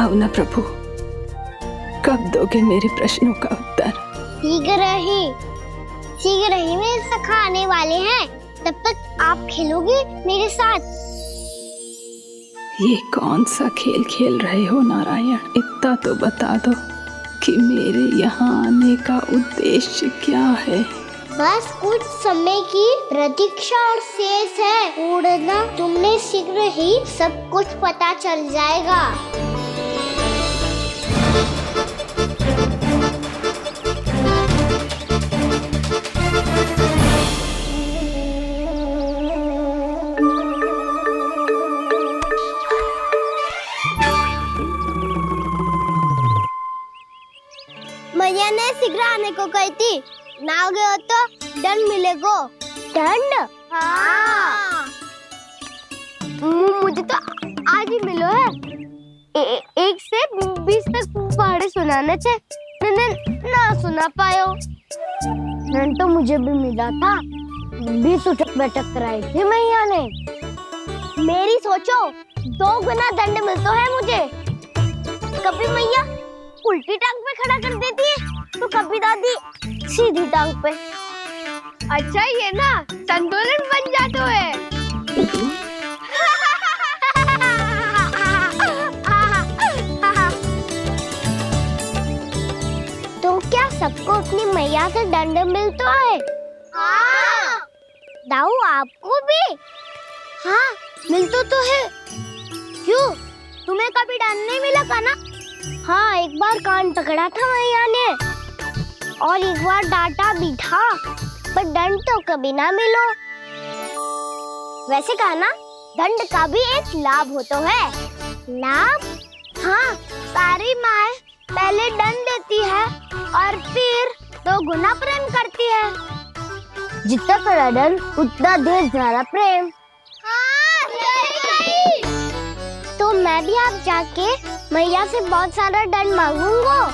बताओ ना प्रभु, कब दोगे मेरे प्रश्नों का उत्तर? शीघ्र ही मेरे सखा आने वाले हैं, तब तक आप खेलोगे मेरे साथ। ये कौन सा खेल खेल रहे हो नारायण? इतना तो बता दो कि मेरे यहाँ आने का उद्देश्य क्या है? बस कुछ समय की प्रतीक्षा और शेष है। उड़ना तुमने शीघ्र ही सब कुछ पता चल जाएगा। मैया ने शीघ्र आने को कही थी, ना आ गए हो तो दंड मिलेगा। दंड? हाँ। मुझे तो आज ही मिलो है। 1 से 20 तक पहाड़े सुनाने थे, ना सुना पायो। दंड तो मुझे भी मिला था, 20 उठक बैठक कराई थी मैया ने। मेरी सोचो 2 गुना दंड मिलता है मुझे। कभी मैया उल्टी टांग पे खड़ा कर देती है, तो कभी दादी सीधी टांग पे। अच्छा ये ना संतुलन बन जाता है। तो क्या सबको अपनी मैया से दंड मिलता है? हाँ। दाऊ आपको भी? हाँ मिलता तो है। क्यों, तुम्हें कभी दंड नहीं मिला का ना? हाँ, एक बार कान पकड़ा था मैया ने और एक बार डांटा भी था, पर दंड तो कभी ना मिलो। वैसे कहा ना, दंड का भी एक लाभ होता है। लाभ? हाँ, सारी माँ पहले दंड देती है और फिर 2 गुना प्रेम करती है। जितना बड़ा दंड उतना ढेर सारा प्रेम। हाँ, सही। तो मैं भी आप जाके मैया से बहुत सारा दंड मांगूंगा।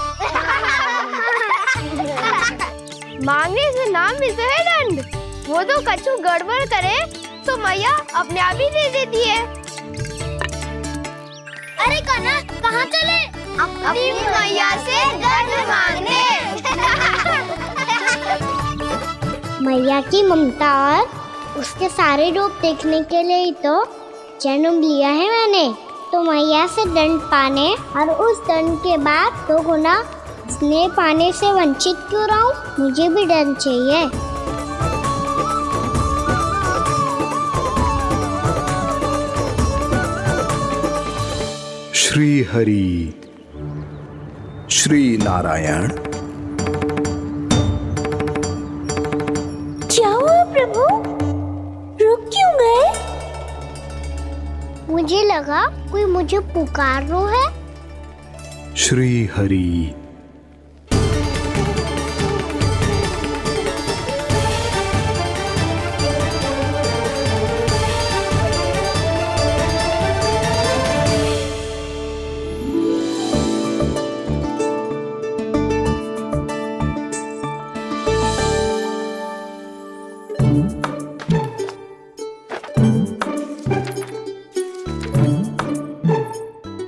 मांगने से नाम मिलता है दंड। वो तो कछु गड़बड़ करे तो मैया अपने आप ही दे देती है। अरे कना, कहाँ चले? अपनी मैया से दंड मांगने। मैया की ममता और उसके सारे रूप देखने के लिए ही तो जन्म लिया है मैंने। तो मैया से दंड पाने और उस दंड के बाद 2 गुना स्नेह पाने से वंचित क्यों रहूं? मुझे भी दंड चाहिए। श्री हरि, श्री नारायण। क्या हुआ प्रभु? रुक क्यों गए? मुझे लगा कोई मुझे पुकार रहा है। श्री हरि।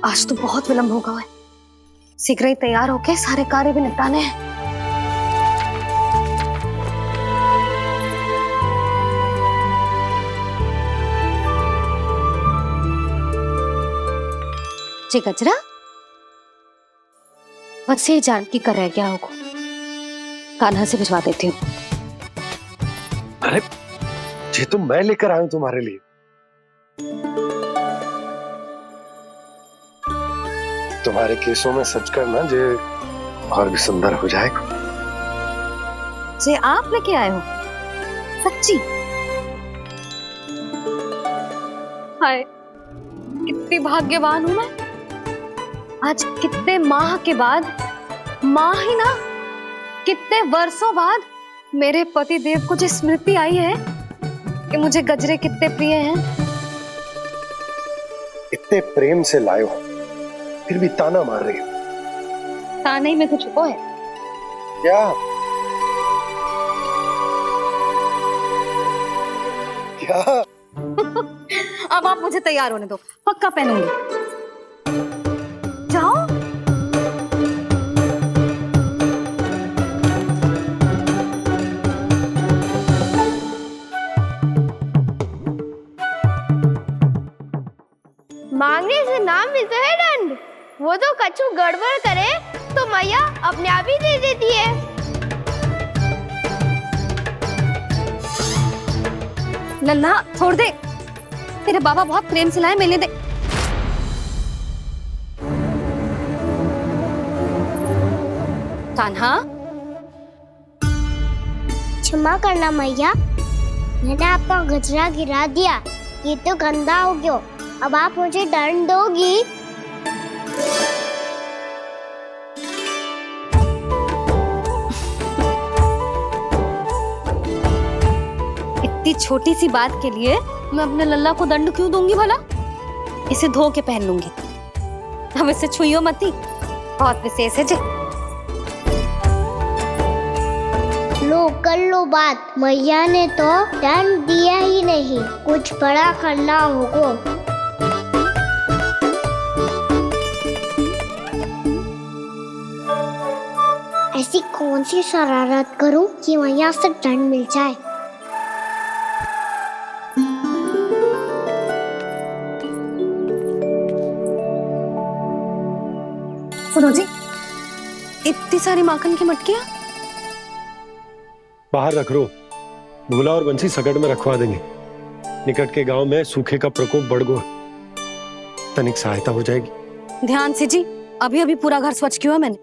आज तो बहुत विलंब होगा है। शीघ्र ही तैयार होके सारे कार्य भी निपटाने हैं। जी गजरा, बस ये जान की कर रह गया होगा, कान्हा से भिजवा देती हूँ। अरे ये तो मैं लेकर आया हूं तुम्हारे लिए। तुम्हारे केसों में सच करना जे और भी सुंदर हो जाएगा। जे आप लेके आए हो? सच्ची? हाय, कितनी भाग्यवान हूं मैं। आज कितने माह के बाद, माह ही ना, कितने वर्षों बाद मेरे पति देव को जो स्मृति आई है कि मुझे गजरे कितने प्रिय हैं। इतने प्रेम से लाए हो, फिर भी ताना मार रही हो। ताने में कुछ छुपो है क्या? क्या? अब आप मुझे तैयार होने दो, पक्का पहनूंगी। जाओ। मिलता है दंड। वो तो कछु गड़बड़ करे तो मैया अपने आप ही दे देती है। लल्ला छोड़ दे, तेरे बाबा बहुत प्रेम से लाए, मिलने दे। कान्हा, क्षमा करना मैया, मैंने आपका गजरा गिरा दिया, ये तो गंदा हो गया। अब आप मुझे दंड दोगी? इतनी छोटी सी बात के लिए मैं अपने लल्ला को दंड क्यों दूंगी भला? इसे धो के पहन लूंगी। अब इसे छुइयो मती, बहुत विशेष है जी। लो कर लो बात, मैया ने तो दंड दिया ही नहीं, कुछ बड़ा करना होगा। ऐसी कौन सी शरारत करूं कि मैया से दंड मिल जाए? सुनो जी, इतनी सारी माखन की मटकियां बाहर रख रो, भूला और बंसी सकट में रखवा देंगे। निकट के गांव में सूखे का प्रकोप बढ़ गया, तनिक सहायता हो जाएगी। ध्यान से जी, अभी अभी पूरा घर स्वच्छ किया है मैंने।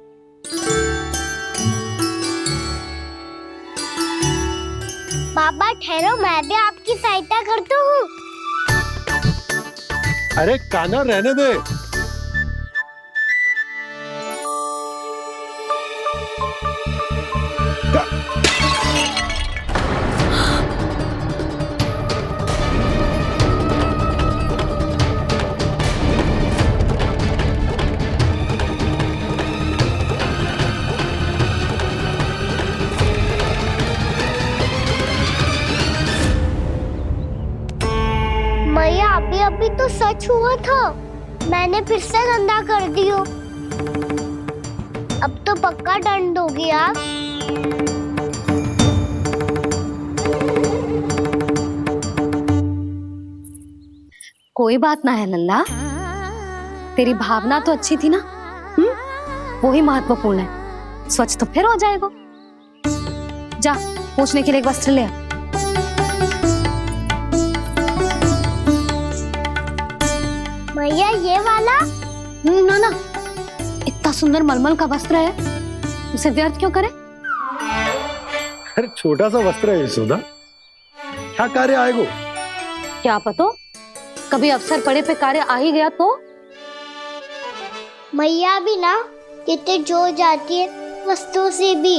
बाबा ठहरो, मैं भी आपकी सहायता करता हूँ। अरे कान्हा रहने दे। मैया अभी अभी तो सच हुआ था, मैंने फिर से गंदा कर दियो। अब तो पक्का दंड दोगी आप। कोई बात ना है लल्ला, तेरी भावना तो अच्छी थी ना, वो ही महत्वपूर्ण है। स्वच्छ तो फिर हो जाएगा। जा, पूछने के लिए एक वस्त्र ले आ। मैया ये वाला? ना ना, इतना सुंदर मलमल का वस्त्र है, उसे व्यर्थ क्यों करे? अरे छोटा सा वस्त्र है यशोदा, क्या कार्य आएगा? क्या पता, कभी अवसर पड़े पे कार्य आ ही गया तो। मैया भी ना कितने जो जाती है वस्तुओं से भी।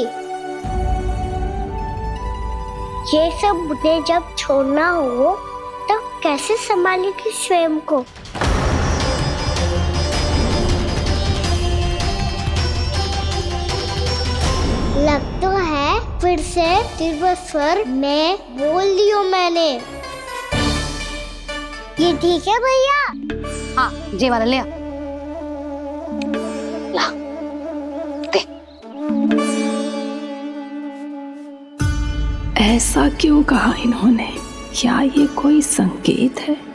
ये सब मुझे जब छोड़ना हो तो कैसे संभालेगी स्वयं को? लग तो है फिर से तिरस्वर में बोल दियो मैंने। ये ठीक है भैया? हाँ, ये वाला ले आ। ला, दे। ऐसा क्यों कहा इन्होंने? क्या ये कोई संकेत है?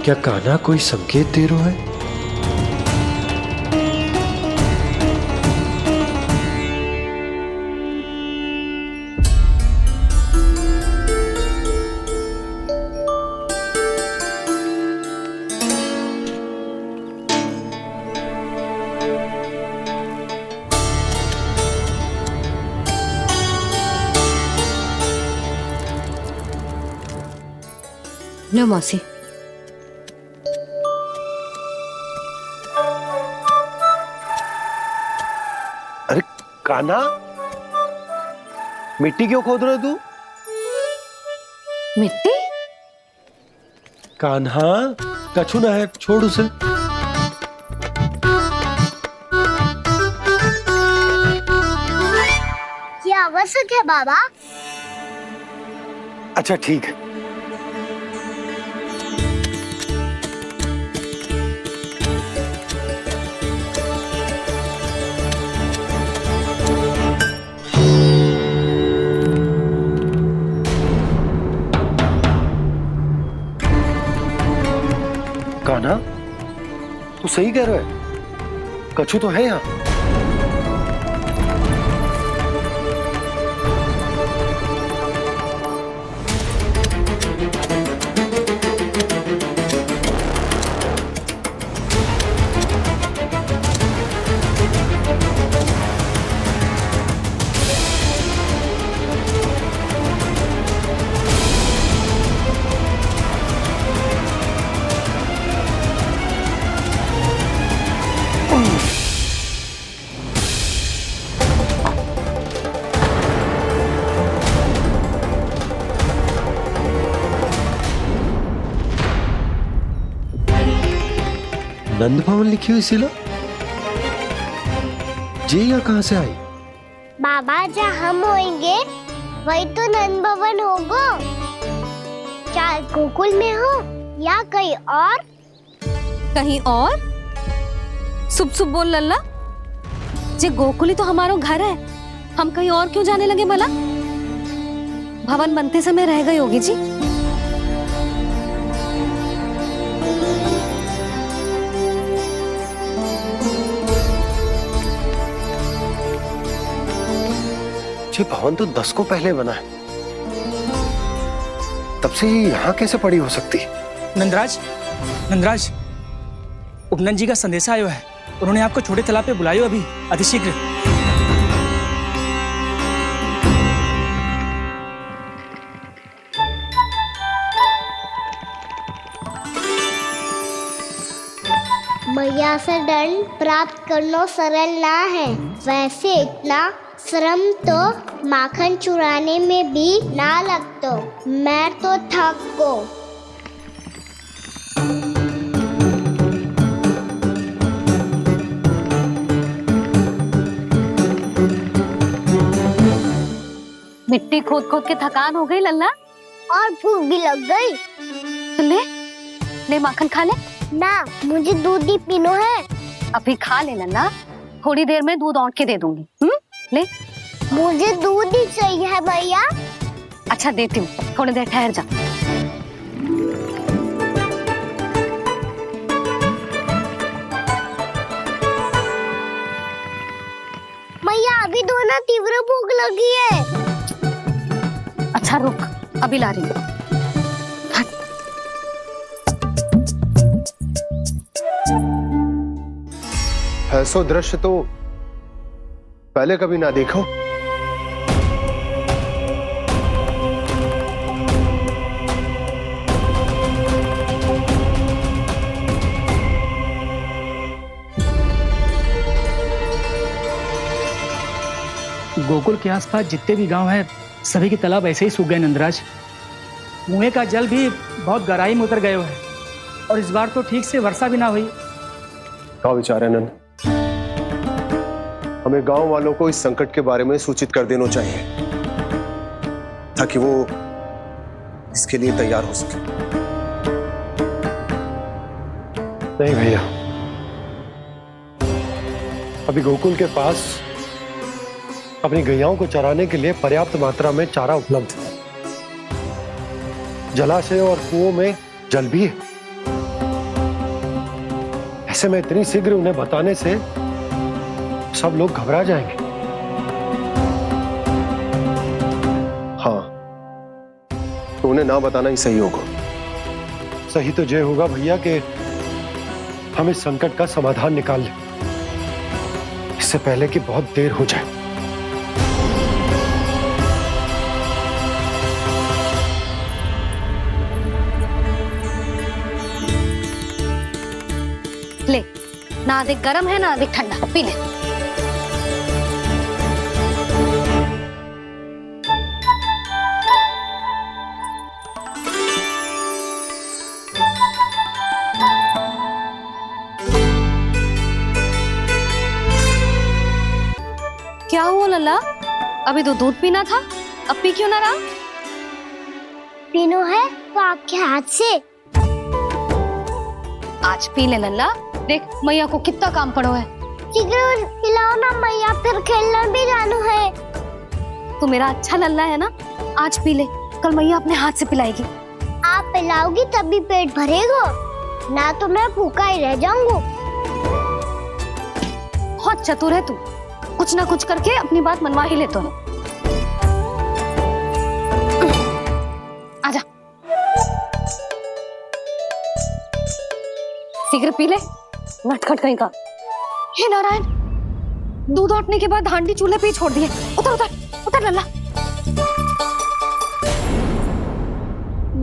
क्या कान्हा कोई संकेत दे रहा है? लो मौसी। अरे कान्हा, मिट्टी क्यों खोद रहे तू? मिट्टी? कान्हा, कछु ना है, छोड़ उसे। ये आवश्यक है बाबा। अच्छा ठीक है। तू सही कह रहा है, कछु तो है यहाँ। नंद भवन लिखी हुई सिला जी यहाँ कहाँ से आई? बाबा जहाँ हम होंगे वही तो नंद भवन होगा। चाहे गोकुल में हो या कहीं और। कहीं और? सुब सुब बोल लल्ला, जे गोकुली तो हमारा घर है, हम कहीं और क्यों जाने लगे भला? भवन बनते समय रह गई होगी जी। ये भवन तो 10 को पहले बना है, तब से ये यहाँ कैसे पड़ी हो सकती? नंदराज, नंदराज, उपनंद जी का संदेशा आयो है। उन्होंने आपको छोटे तालाब पे बुलायो अभी अतिशीघ्र। मैया से दंड प्राप्त करना सरल ना है। वैसे इतना श्रम तो माखन चुराने में भी ना लगतो। मैं तो थक गो। मिट्टी खोद खोद के थकान हो गई लल्ला, और भूख भी लग गई। तो ले ले माखन खा ले। ना, मुझे दूध ही पीनो है। अभी खा ले लल्ला, थोड़ी देर में दूध औंट के दे दूंगी। ले। मुझे दूध ही चाहिए है भैया। अच्छा देती हूँ, थोड़ी देर ठहर जा। मैया अभी दोनों तीव्र भूख लगी है। अच्छा रुक, अभी ला रही हूँ। ऐसा दृश्य तो पहले कभी ना देखो। गोकुल के आसपास जितने भी गांव हैं, सभी के तालाब ऐसे ही सूख गए नंदराज। मुँह का जल भी बहुत गहराई में उतर गए है, और इस बार तो ठीक से वर्षा भी ना हुई। क्या विचार है नंद? हमें गांव वालों को इस संकट के बारे में सूचित कर देना चाहिए, ताकि वो इसके लिए तैयार हो सके। नहीं भैया, अभी गोकुल के पास अपनी गैयाओं को चराने के लिए पर्याप्त मात्रा में चारा उपलब्ध है। जलाशय और कुओं में जल भी है। ऐसे में इतनी शीघ्र उन्हें बताने से सब लोग घबरा जाएंगे। हाँ, तो उन्हें ना बताना ही सही होगा। सही तो ये होगा भैया कि हम इस संकट का समाधान निकाल लें, इससे पहले कि बहुत देर हो जाए। ले, ना अधिक गर्म है ना अधिक ठंडा, पी ले। क्या हुआ लल्ला? अभी तो दूध पीना था, अब पी क्यों ना रहा? पीनो है तो आपके हाथ से। आज पी ले लल्ला, देख मैया को कितना काम पड़ो है। शीघ्र पिलाओ ना मैया, फिर खेलना भी जानो है। तू मेरा अच्छा लल्ला है ना, आज पी ले, कल मैया अपने हाथ से पिलाएगी। आप पिलाओगी तभी पेट भरेगा, ना तो मैं भूखा ही रह जाऊंगा। बहुत चतुर है तू, कुछ ना कुछ करके अपनी बात मनवा ही लेता है। आजा, शीघ्र पी ले, नटखट कहीं का। हे नारायण, दूध औटने के बाद हांडी चूल्हे पे ही छोड़ दिए। उतर उतर उतर लल्ला।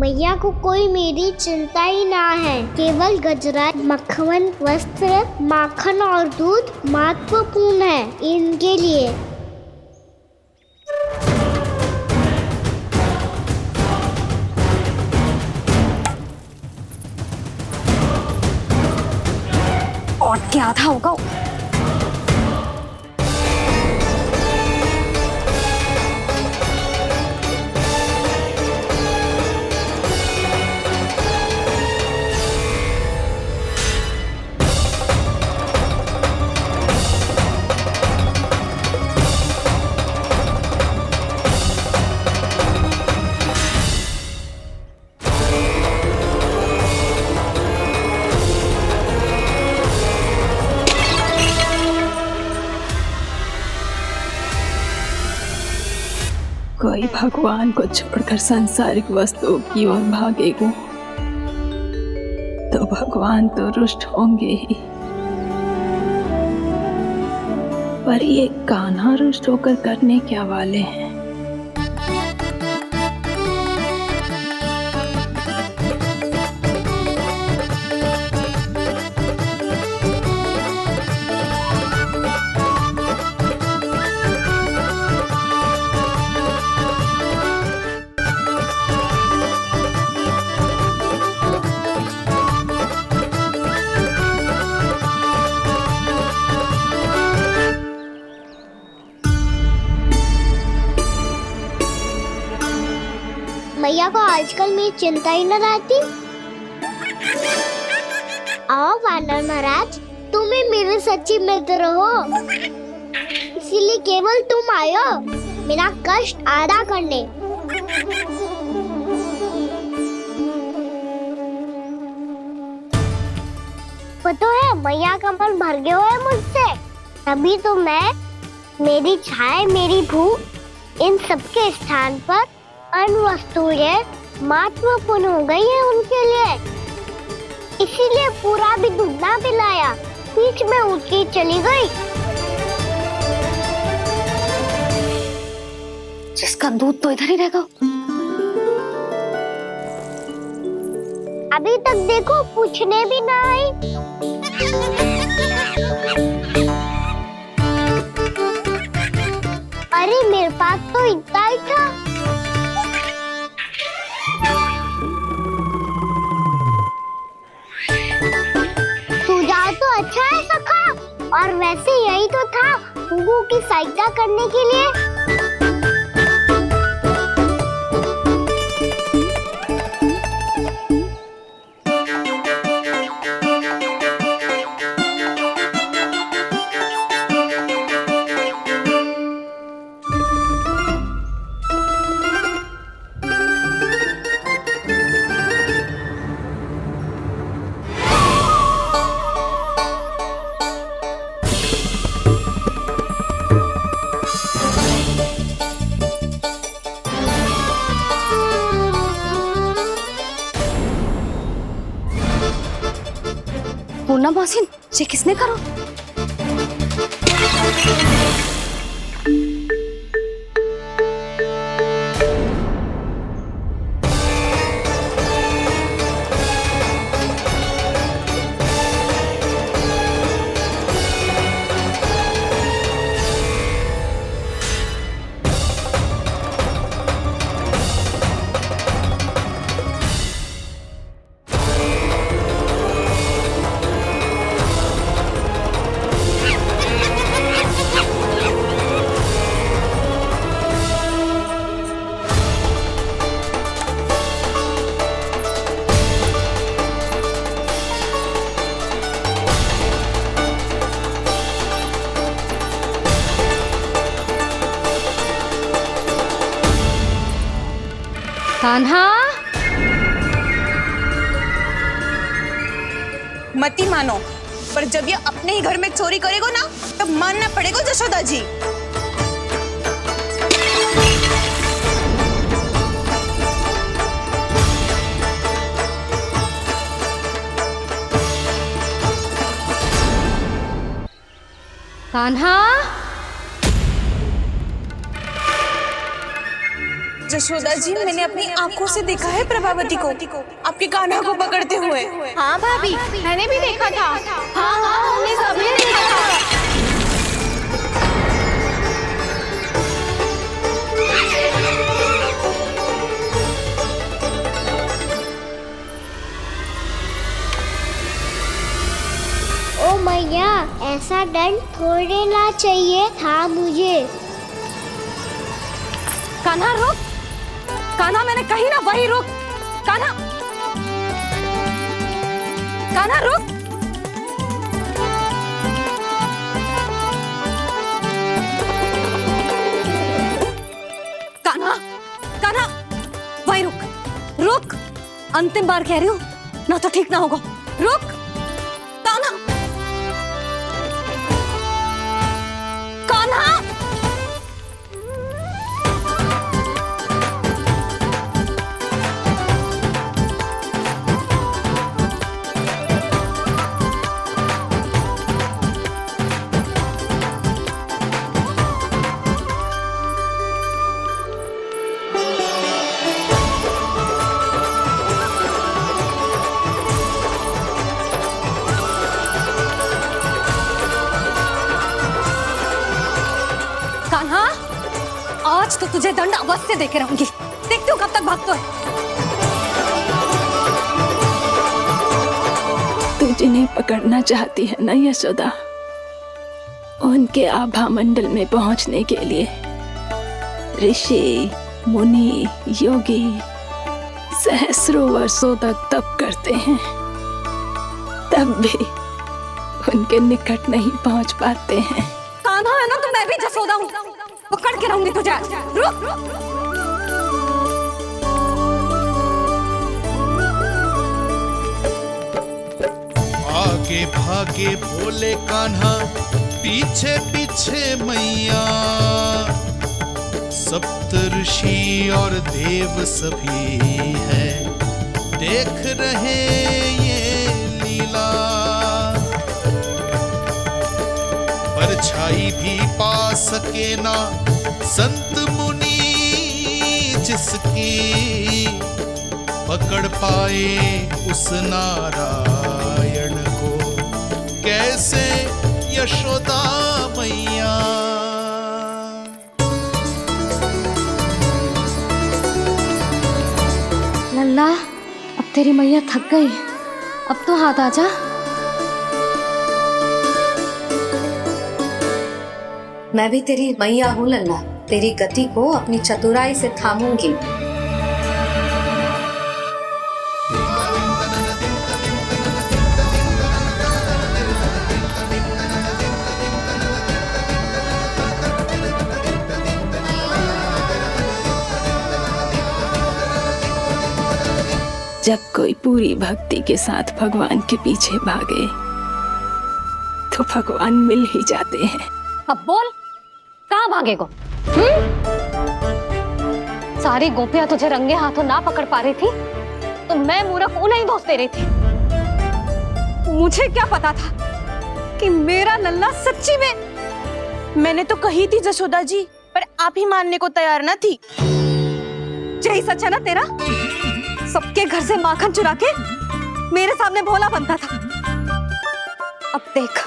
मैया को कोई मेरी चिंता ही ना है, केवल गजरा, मक्खन, वस्त्र, माखन और दूध महत्वपूर्ण है इनके लिए। औट के आधा होगा। कोई भगवान को छोड़कर सांसारिक वस्तुओं की ओर भागेगा तो भगवान तो रुष्ट होंगे ही, पर ये कान्हा रुष्ट होकर करने क्या वाले हैं? मैया को आजकल मेरी चिंता ही न रहती। आओ वानर महाराज, तुम ही मेरे सच्ची मित्र हो, इसीलिए केवल तुम आयो मेरा कष्ट आधा करने। पता है मैया का मन भर गया है मुझसे, तभी तो मैं, मेरी छाया, मेरी भूख, इन सबके स्थान पर अन्य वस्तुएं महत्वपूर्ण हो गई है उनके लिए। इसीलिए पूरा भी दूध ना पिलाया, बीच में उठ के चली गई। जिसका दूध तो इधर ही रहेगा। अभी तक देखो पूछने भी ना आई। अरे मेरे पास तो इतना ही था। सुझाव तो अच्छा है सखा, और वैसे यही तो था गुगु की सहायता करने के लिए। पूर्णा मौसी, ये किसने करो? कान्हा, मत ही मानो, पर जब ये अपने ही घर में चोरी करेगा ना, तो मानना पड़ेगा जशोदा जी। कान्हा, जशोदा जी, मैंने अपनी आंखों से देखा है प्रभावती को आपके कान्हा को पकड़ते हुए। हाँ भाभी, मैंने भी देखा था। हाँ हाँ, हमने सभी देखा था। ओ मैया, ऐसा दंड थोड़े ना चाहिए था मुझे। कान्हा रुक, कान्हा मैंने कही ना वही रुक। कान्हा, कान्हा रुक। कान्हा, कान्हा वही रुक, रुक। अंतिम बार कह रही हूँ ना, तो ठीक ना होगा। रुक कान्हा, कान्हा। कान्हा, आज तो तुझे दंड अवश्य देके रहूंगी। देखती हूँ कब तक भागता है। तू जिन्हें पकड़ना चाहती है ना यशोदा, उनके आभा मंडल में पहुंचने के लिए ऋषि, मुनि, योगी सहस्रों वर्षों तक तप करते हैं, तब भी उनके निकट नहीं पहुंच पाते हैं। कान्हा है ना, तो मैं भी जसोदा हूँ, पकड़ के रहूंगी तुझे। रुक। आगे भागे भोले कान्हा, पीछे पीछे मैया, सप्त ऋषि और देव सभी है, देख रहे ये लीला। परछाई भी पा सके ना संत मुनि जिसकी, पकड़ पाए उस नारायण को कैसे यशोदा मैया। लल्ला, अब तेरी मैया थक गई, अब तो हाथ आजा। मैं भी तेरी मैया हूँ लल्ला, तेरी गति को अपनी चतुराई से थामूंगी। जब कोई पूरी भक्ति के साथ भगवान के पीछे भागे तो भगवान मिल ही जाते हैं। अब बोल, कहाँ भागेगो? सारी गोपियां तुझे रंगे हाथों ना पकड़ पा रही थी, तो मैं मूर्ख उन्हें ही दोष दे रही थी। मुझे क्या पता था कि मेरा लल्ला सच्ची में। मैंने तो कही थी जशोदा जी, पर आप ही मानने को तैयार ना थी। यही सच है ना तेरा? सबके घर से माखन चुरा के मेरे सामने भोला बनता था। अब देख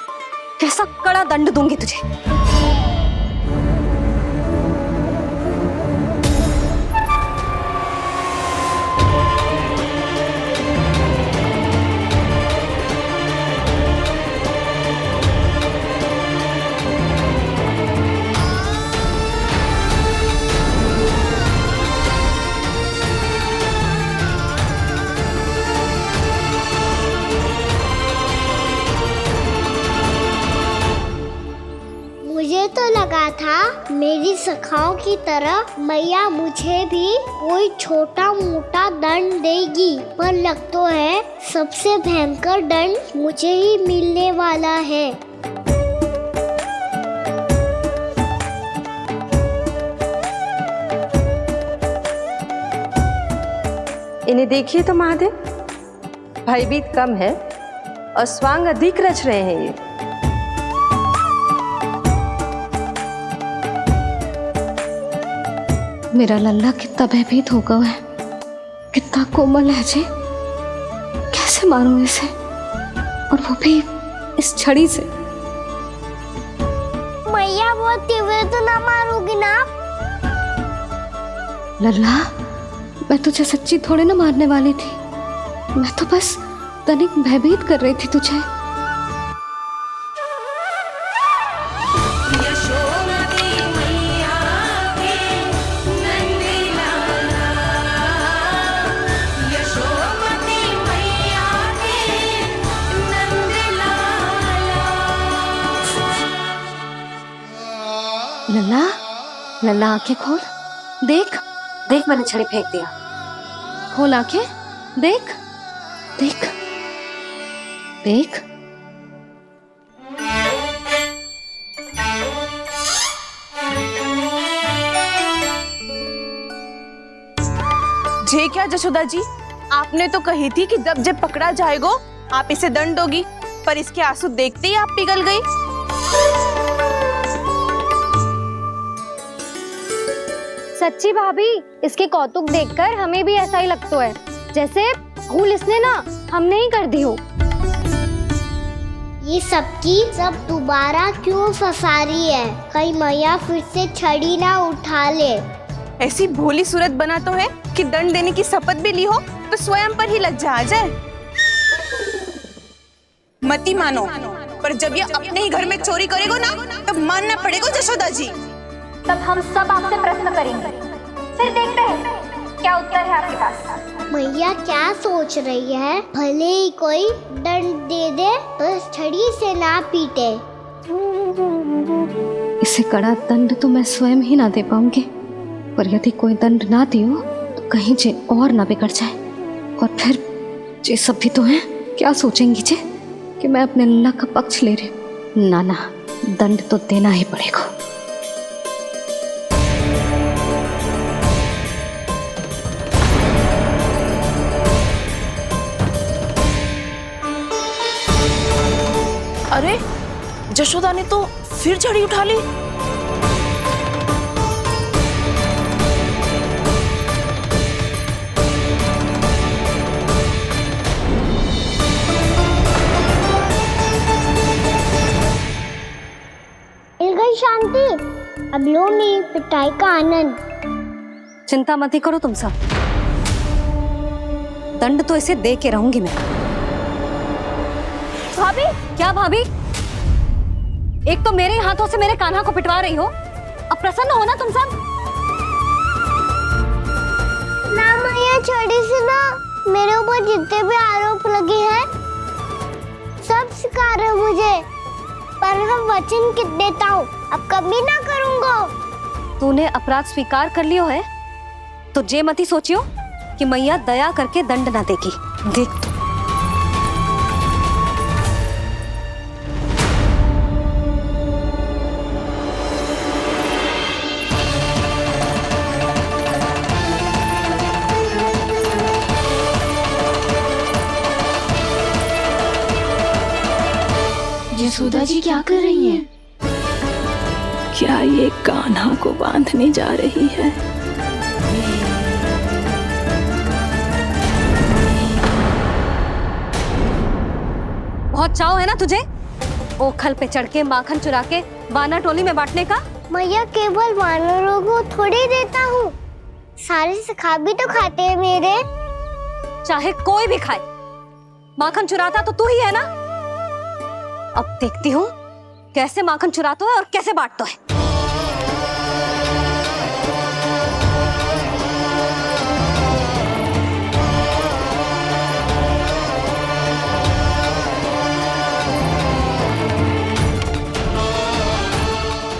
कैसा कड़ा दंड दूंगी तुझे। मुझे तो लगा था मेरी सखाओं की तरह मैया मुझे भी कोई छोटा मोटा दंड देगी, पर लग तो है सबसे भयंकर दंड मुझे ही मिलने वाला है। इन्हें देखिए तो महादेव, भयभीत कम है और स्वांग अधिक रच रहे हैं ये। मेरा लल्ला कितना भयभीत होगा है, कितना कोमल है जी। कैसे मारूं इसे, और वो भी इस छड़ी से। मैया बहुत तीव्र तो ना मारोगी ना? लल्ला, मैं तुझे सच्ची थोड़े ना मारने वाली थी, मैं तो बस तनिक भयभीत कर रही थी तुझे। लल्ला, लल्ला आंखें खोल, देख देख, मैंने छड़ी फेंक दिया। खोल आंखें, देख देख देख। जे क्या जशोदा जी, आपने तो कही थी कि जब जब पकड़ा जाएगा आप इसे दंड दोगी, पर इसके आंसू देखते ही आप पिघल गई। सच्ची भाभी, इसके कौतुक देखकर हमें भी ऐसा ही लगता है, जैसे भूल इसने ना हमने ही कर दी हो। ये सबकी सब दोबारा क्यों फंसा रही है? कहीं मैया फिर से छड़ी ना उठा ले। ऐसी भोली सूरत बना तो है कि दंड देने की शपथ भी ली हो तो स्वयं पर ही लज्जा आ जाए। मती मानो, पर जब ये अपने ही घर में चोरी करेगा ना, तब मानना पड़ेगा जशोदा जी। तब हम सब आपसे प्रश्न करेंगे, फिर देखते हैं क्या उत्तर है आपके पास। मैया क्या सोच रही है? भले ही कोई दंड दे दे तो छड़ी से ना पीटे। इसे कड़ा दंड तो मैं स्वयं ही ना दे पाऊंगी, पर यदि कोई दंड ना दियो तो कहीं जे और ना बिगड़ जाए, और फिर जे सब भी तो हैं, क्या सोचेंगी जे कि मैं अपने लल्ला का पक्ष ले रही हूँ। ना ना, दंड तो देना ही पड़ेगा। अरे जशोदा ने तो फिर छड़ी उठा ली। मिल गई शांति, अब लो मेरी पिटाई का आनंद। चिंता मत ही करो तुम सब, दंड तो इसे दे के रहूंगी मैं। भाभी, क्या भाभी? एक तो मेरे हाथों से मेरे कान्हा को पिटवा रही हो, अब प्रसन्न हो ना तुम सब? ना मैया, छड़ी से ना मेरे ऊपर जितने भी आरोप लगे हैं सब स्वीकार है मुझे, पर हम वचन कित देता हूँ, अब कभी ना करूँगा। तूने अपराध स्वीकार कर लियो है तो जे मती सोचियो कि मैया दया करके दंड ना देगी। देख तू। यशोदा जी क्या कर रही हैं? क्या ये कान्हा को बांधने जा रही है? बहुत चाव है ना तुझे ओखल पे चढ़ के माखन चुरा के वानर टोली में बांटने का? मैया, केवल वानरों को थोड़ी देता हूँ, सारे सखा भी तो खाते हैं मेरे। चाहे कोई भी खाए, माखन चुराता तो तू ही है ना। अब देखती हूँ कैसे माखन चुराता है और कैसे बांटता है।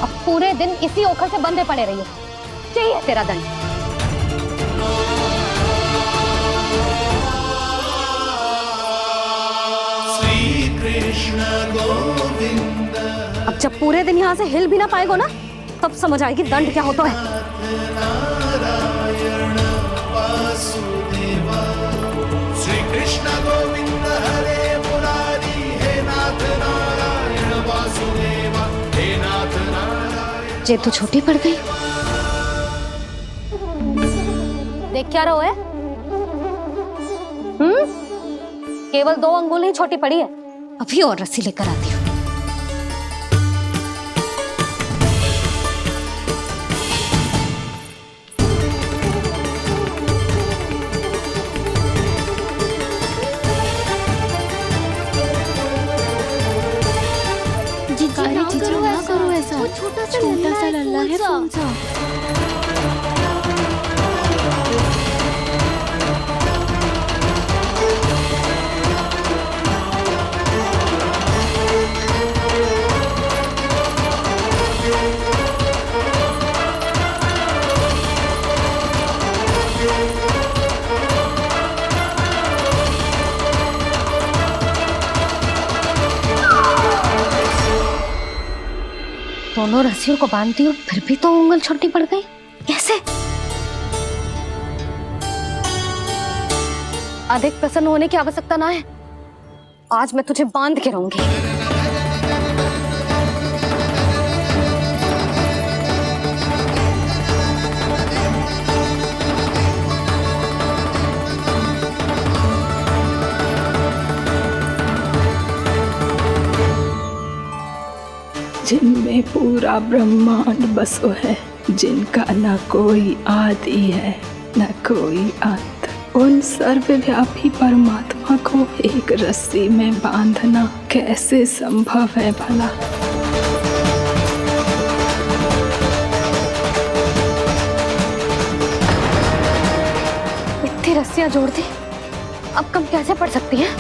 अब पूरे दिन इसी ओखल से बंधे पड़े रहिए, चाहिए तेरा दंड। अब जब पूरे दिन यहाँ से हिल भी ना पाएगो ना, तब समझ आएगी दंड क्या होता है। जे तो छोटी पड़ गई। देख क्या रहो है? केवल 2 अंगुल ही छोटी पड़ी है। अभी और रस्सी लेकर आती हूँ। ना करो ऐसा। छोटा सा लल्ला है कौन सा? दोनों रस्सियों को बांधती हूँ, फिर भी तो उंगल छोटी पड़ गई। कैसे? अधिक प्रसन्न होने की आवश्यकता ना है। आज मैं तुझे बांध के रहूंगी। जिनमें पूरा ब्रह्मांड बसो है, जिनका न कोई आदि है न कोई अंत, उन सर्वव्यापी परमात्मा को एक रस्सी में बांधना कैसे संभव है भला? इतनी रस्सियां जोड़ दी, अब कम कैसे पड़ सकती हैं?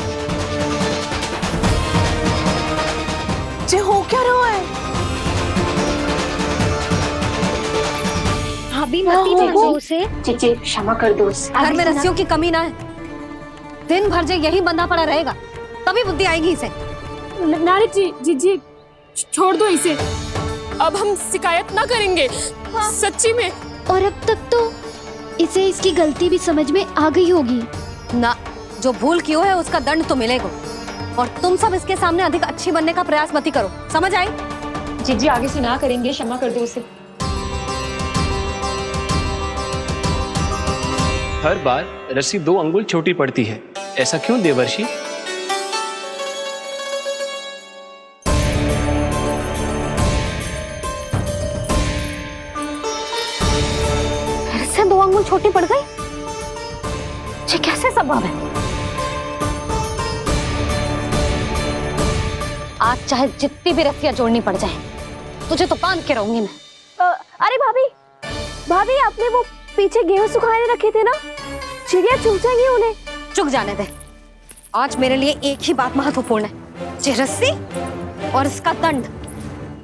जे हो क्या रहा है? भाभी मती दो उसे। चीची क्षमा कर दो उसे। घर में रस्सियों की कमी ना है। दिन भर जो यही बंधा पड़ा रहेगा, तभी बुद्धि आएगी इसे। नारी जी जी छोड़ दो इसे। अब हम शिकायत ना करेंगे। सच्ची में। और अब तक तो इसे इसकी गलती भी समझ में आ गई होगी ना। जो भूल की है उसका दंड तो मिलेगा। और तुम सब इसके सामने अधिक अच्छी बनने का प्रयास मत करो, समझ आई? जी आगे से ना करेंगे, क्षमा कर दो उसे। हर बार रस्सी 2 अंगुल छोटी पड़ती है, ऐसा क्यों देवर्षि? फिर से 2 अंगुल छोटी पड़ गई? ये कैसे संभव है? आज चाहे जितनी भी रस्सियां जोड़नी पड़ जाए, तुझे तो बांध के रहूंगी मैं। अरे भाभी आपने वो पीछे गेहूं सुखाने रखे थे ना, चिड़िया चुग जाएंगी उन्हें। चुक जाने दे। आज मेरे लिए एक ही बात महत्वपूर्ण है, ये रस्सी और इसका दंड।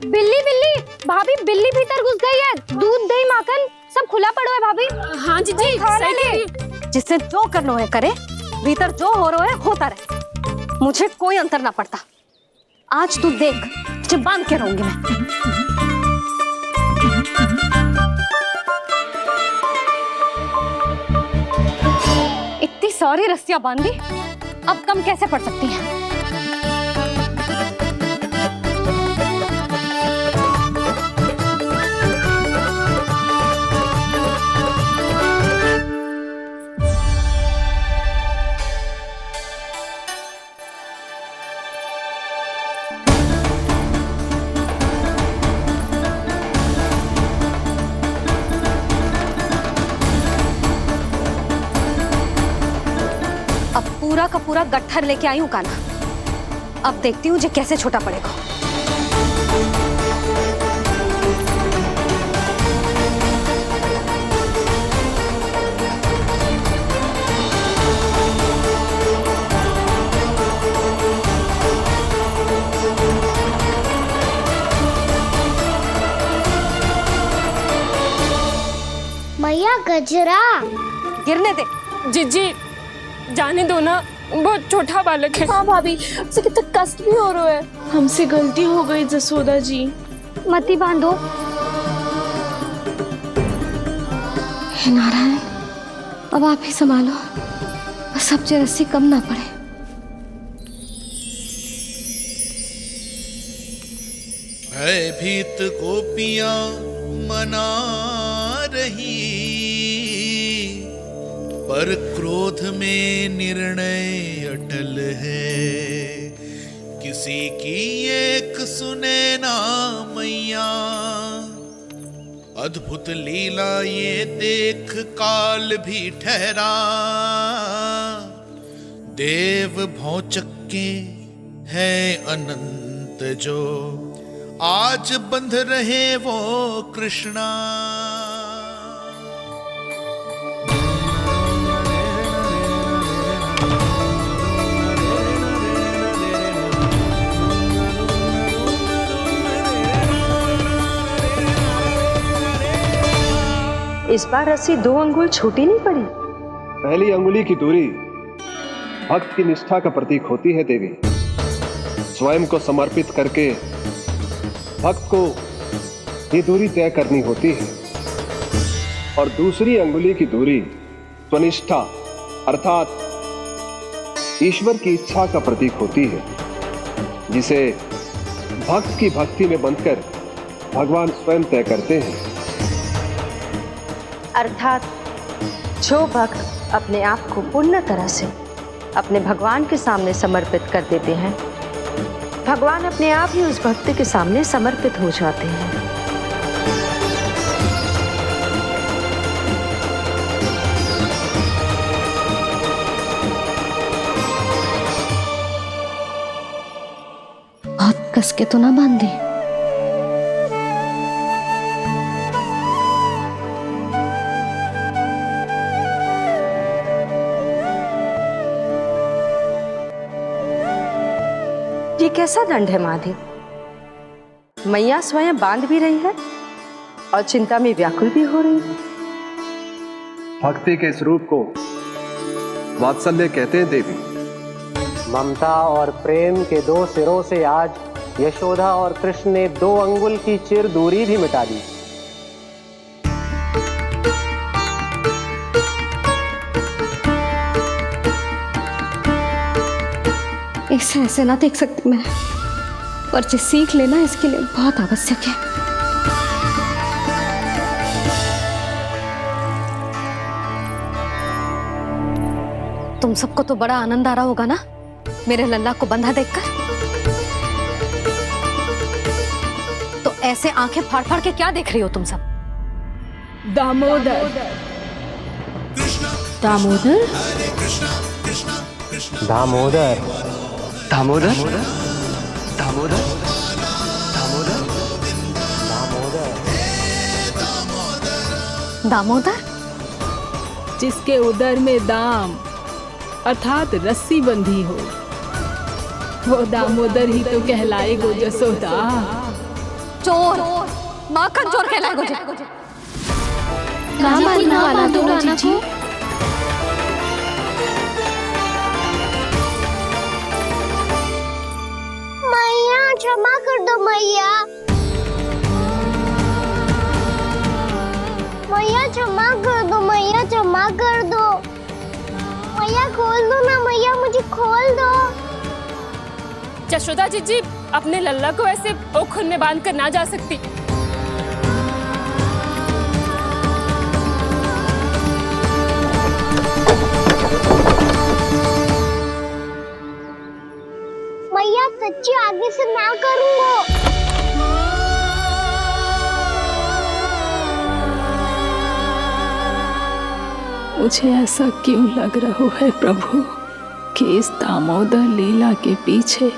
बिल्ली भाभी, बिल्ली भीतर घुस गई है। दूध दही माखन सब खुला पड़ा है भाभी। हाँ जी सही कह रही है। जिससे जो करना है करे, भीतर जो हो रहा है होता रहे, मुझे कोई अंतर ना पड़ता। आज तू देख, तुझे बांध के रहूंगी मैं। इतनी सारी रस्सियां बांधी, अब कम कैसे पड़ सकती हैं? पूरा का पूरा गट्ठर लेके आई हूँ काना। अब देखती हूँ जे कैसे छोटा पड़ेगा। मैया गजरा गिरने दे। जी जाने दो ना, बहुत छोटा बालक है। हाँ भाभी, उसे कितना कष्ट भी हो रहा है। हमसे गलती हो गई जसोदा जी। मती बांधो। हे नारायण, अब आप ही संभालो, बस अब जे रस्सी कम ना पड़े। भयभीत गोपियां मना रही, पर क्रोध में निर्णय अटल है। किसी की एक सुने ना मैया, अद्भुत लीला ये देख काल भी ठहरा। देव भौचक्के है अनंत जो, आज बंध रहे वो कृष्णा। इस बार रस्सी 2 अंगुल छोटी नहीं पड़ी। पहली अंगुली की दूरी भक्त की निष्ठा का प्रतीक होती है देवी। स्वयं को समर्पित करके भक्त को ये दूरी तय करनी होती है। और दूसरी अंगुली की दूरी स्वनिष्ठा अर्थात ईश्वर की इच्छा का प्रतीक होती है, जिसे भक्त की भक्ति में बंधकर भगवान स्वयं तय करते हैं। अर्थात जो भक्त अपने आप को पूर्ण तरह से अपने भगवान के सामने समर्पित कर देते हैं, भगवान अपने आप ही उस भक्त के सामने समर्पित हो जाते हैं। बहुत कस के तो ना बांधी। ये कैसा दंड है माधे? मैया स्वयं बांध भी रही है और चिंता में व्याकुल भी हो रही है। भक्ति के स्वरूप को वात्सल्य कहते हैं देवी। ममता और प्रेम के 2 सिरों से आज यशोदा और कृष्ण ने 2 अंगुल की चिर दूरी भी मिटा दी। इसे ऐसे ना देख सकती मैं, पर जो सीख लेना इसके लिए बहुत आवश्यक है। तुम सबको तो बड़ा आनंद आ रहा होगा ना मेरे लल्ला को बंधा देखकर। तो ऐसे आंखें फाड़ फाड़ के क्या देख रही हो तुम सब? दामोदर दामोदर दामोदर दामोदर दामोदर दामोदर, जिसके उदर में दाम अर्थात रस्सी बंधी हो, वो दामोदर ही तो कहलाएगो जसोदा। चोर, माखन चोर कहलाएगो जी। कहाँ बांधना वाला तो जीजी? मैया क्षमा कर दो मैया। मैया क्षमा कर दो, मैया क्षमा कर दो। मैया खोल दो ना मैया, मुझे खोल दो। जशोदा जीजी अपने लल्ला को ऐसे ओखुन में बांध कर ना जा सकती। मैया सच्ची आगे से ना करूंगा। मुझे ऐसा क्यों लग रहा है प्रभु कि इस दामोदर लीला के पीछे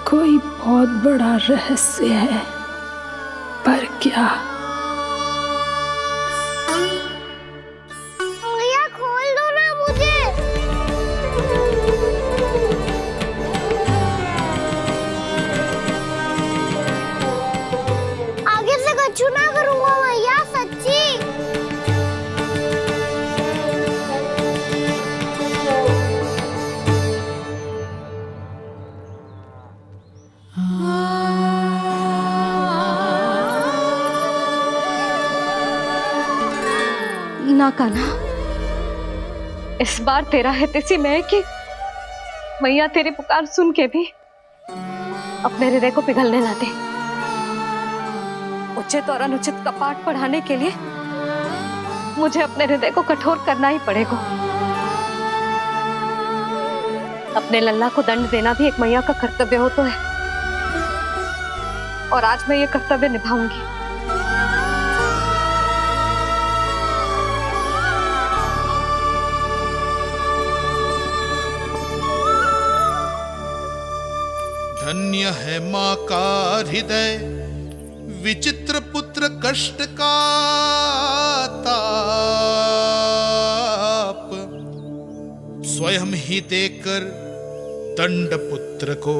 कोई बहुत बड़ा रहस्य है, पर क्या? मैया खोल दो ना मुझे। आगे से कछु ना करूंगा मैया, सच्ची। ना कान्हा, इस बार तेरा है तेसी मैं कि मैया तेरी पुकार सुन के भी अपने हृदय को पिघलने ना दे। वो उचित और अनुचित का पाठ पढ़ाने के लिए मुझे अपने हृदय को कठोर करना ही पड़ेगा। अपने लल्ला को दंड देना भी एक मैया का कर्तव्य होता है, और आज मैं ये कर्तव्य निभाऊंगी। धन्य है माँ का हृदय, विचित्र पुत्र कष्ट का ताप, स्वयं ही देकर दंड पुत्र को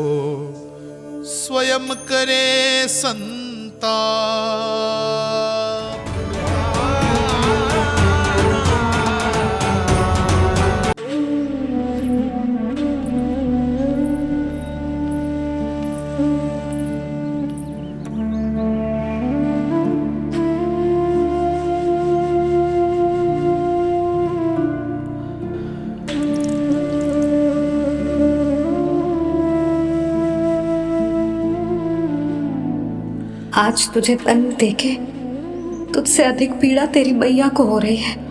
स्वयं करे संताप। आज तुझे दंड देके तुझसे अधिक पीड़ा तेरी मैया को हो रही है।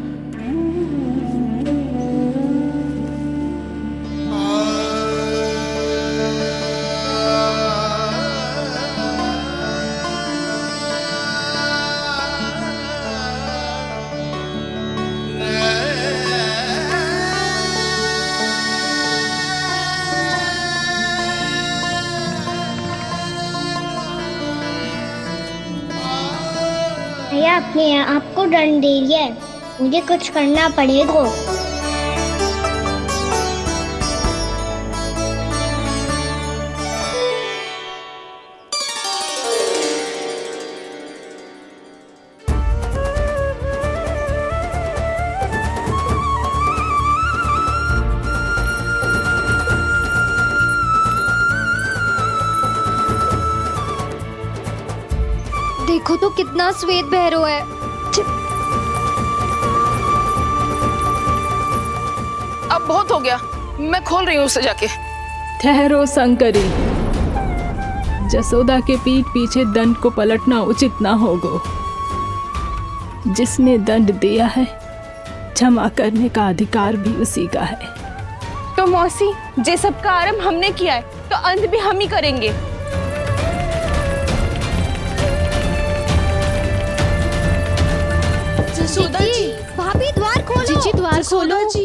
भैया अपने आपको दंड दे रही है, मुझे कुछ करना पड़ेगा। देखो तो कितना श्वेत भैरव है। अब बहुत हो गया, मैं खोल रही हूँ उसे जाके। ठहरो शंकरी, जसोदा के पीठ पीछे दंड को पलटना उचित ना होगा। जिसने दंड दिया है, क्षमा करने का अधिकार भी उसी का है। तो मौसी, जे सब का आरंभ हमने किया है, तो अंत भी हम ही करेंगे। जसोदा जी, भाभी द्वार खोलो। जीजी द्वार खोलो। जी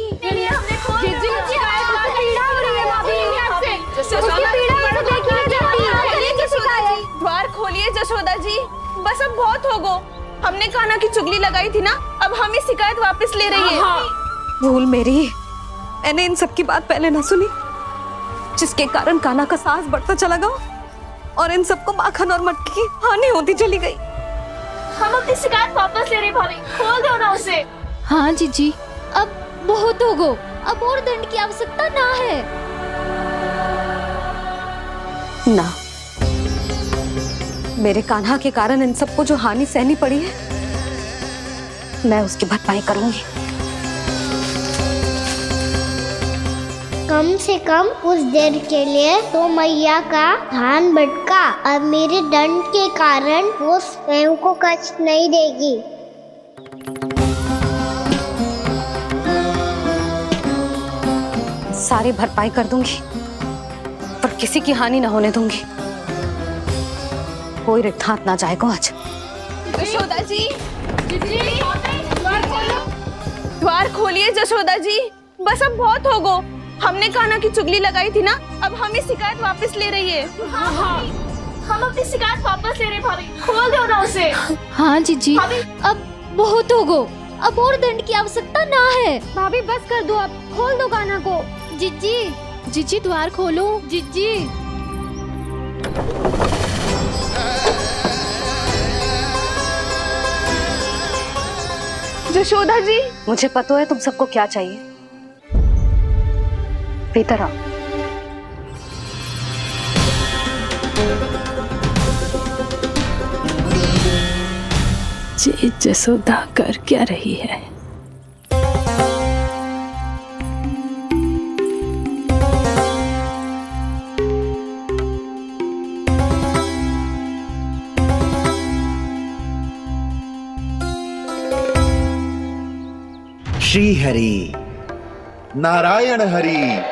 द्वार खोलिए जसोदा जी, बस अब बहुत हो गो। हमने कान्हा की चुगली लगाई थी ना, अब हम ही शिकायत वापस ले रही है। भूल मेरी, मैंने इन सब की बात पहले ना सुनी, जिसके कारण कान्हा का साहस बढ़ता चला गया और इन सबको माखन और मटकी की हानि होती चली गई। हम अपनी शिकायत वापस ले रहे भाभी, खोल दो ना उसे। हाँ जीजी, अब बहुत हो गो, अब और दंड की आवश्यकता ना है। ना, मेरे कान्हा के कारण इन सबको जो हानि सहनी पड़ी है, मैं उसकी भरपाई करूंगी। कम से कम उस देर के लिए तो मैया का ध्यान भटका, और मेरे दंड के कारण वो स्वयं को कष्ट नहीं देगी। सारी भरपाई कर दूंगी, पर किसी की हानि ना होने दूंगी। कोई रिक्त हाथ ना जाएगा आज। जशोदा जी, द्वार खोलिए जशोदा जी, बस अब बहुत हो गो। हमने कान्हा की चुगली लगाई थी ना, अब हम ही शिकायत वापस ले रही है। हम अपनी शिकायत वापस ले रहे भाभी, खोल दो ना उसे। हाँ जीजी, अब बहुत हो गो, अब और दंड की आवश्यकता ना है। भाभी बस कर दो, अब खोल दो कान्हा को। जीजी, जीजी द्वार खोलो। जीजी, जशोदा जी, मुझे पता है तुम सबको क्या चाहिए। भीतर आओ। जी जसोदा कर क्या रही है? श्री हरि, नारायण हरि।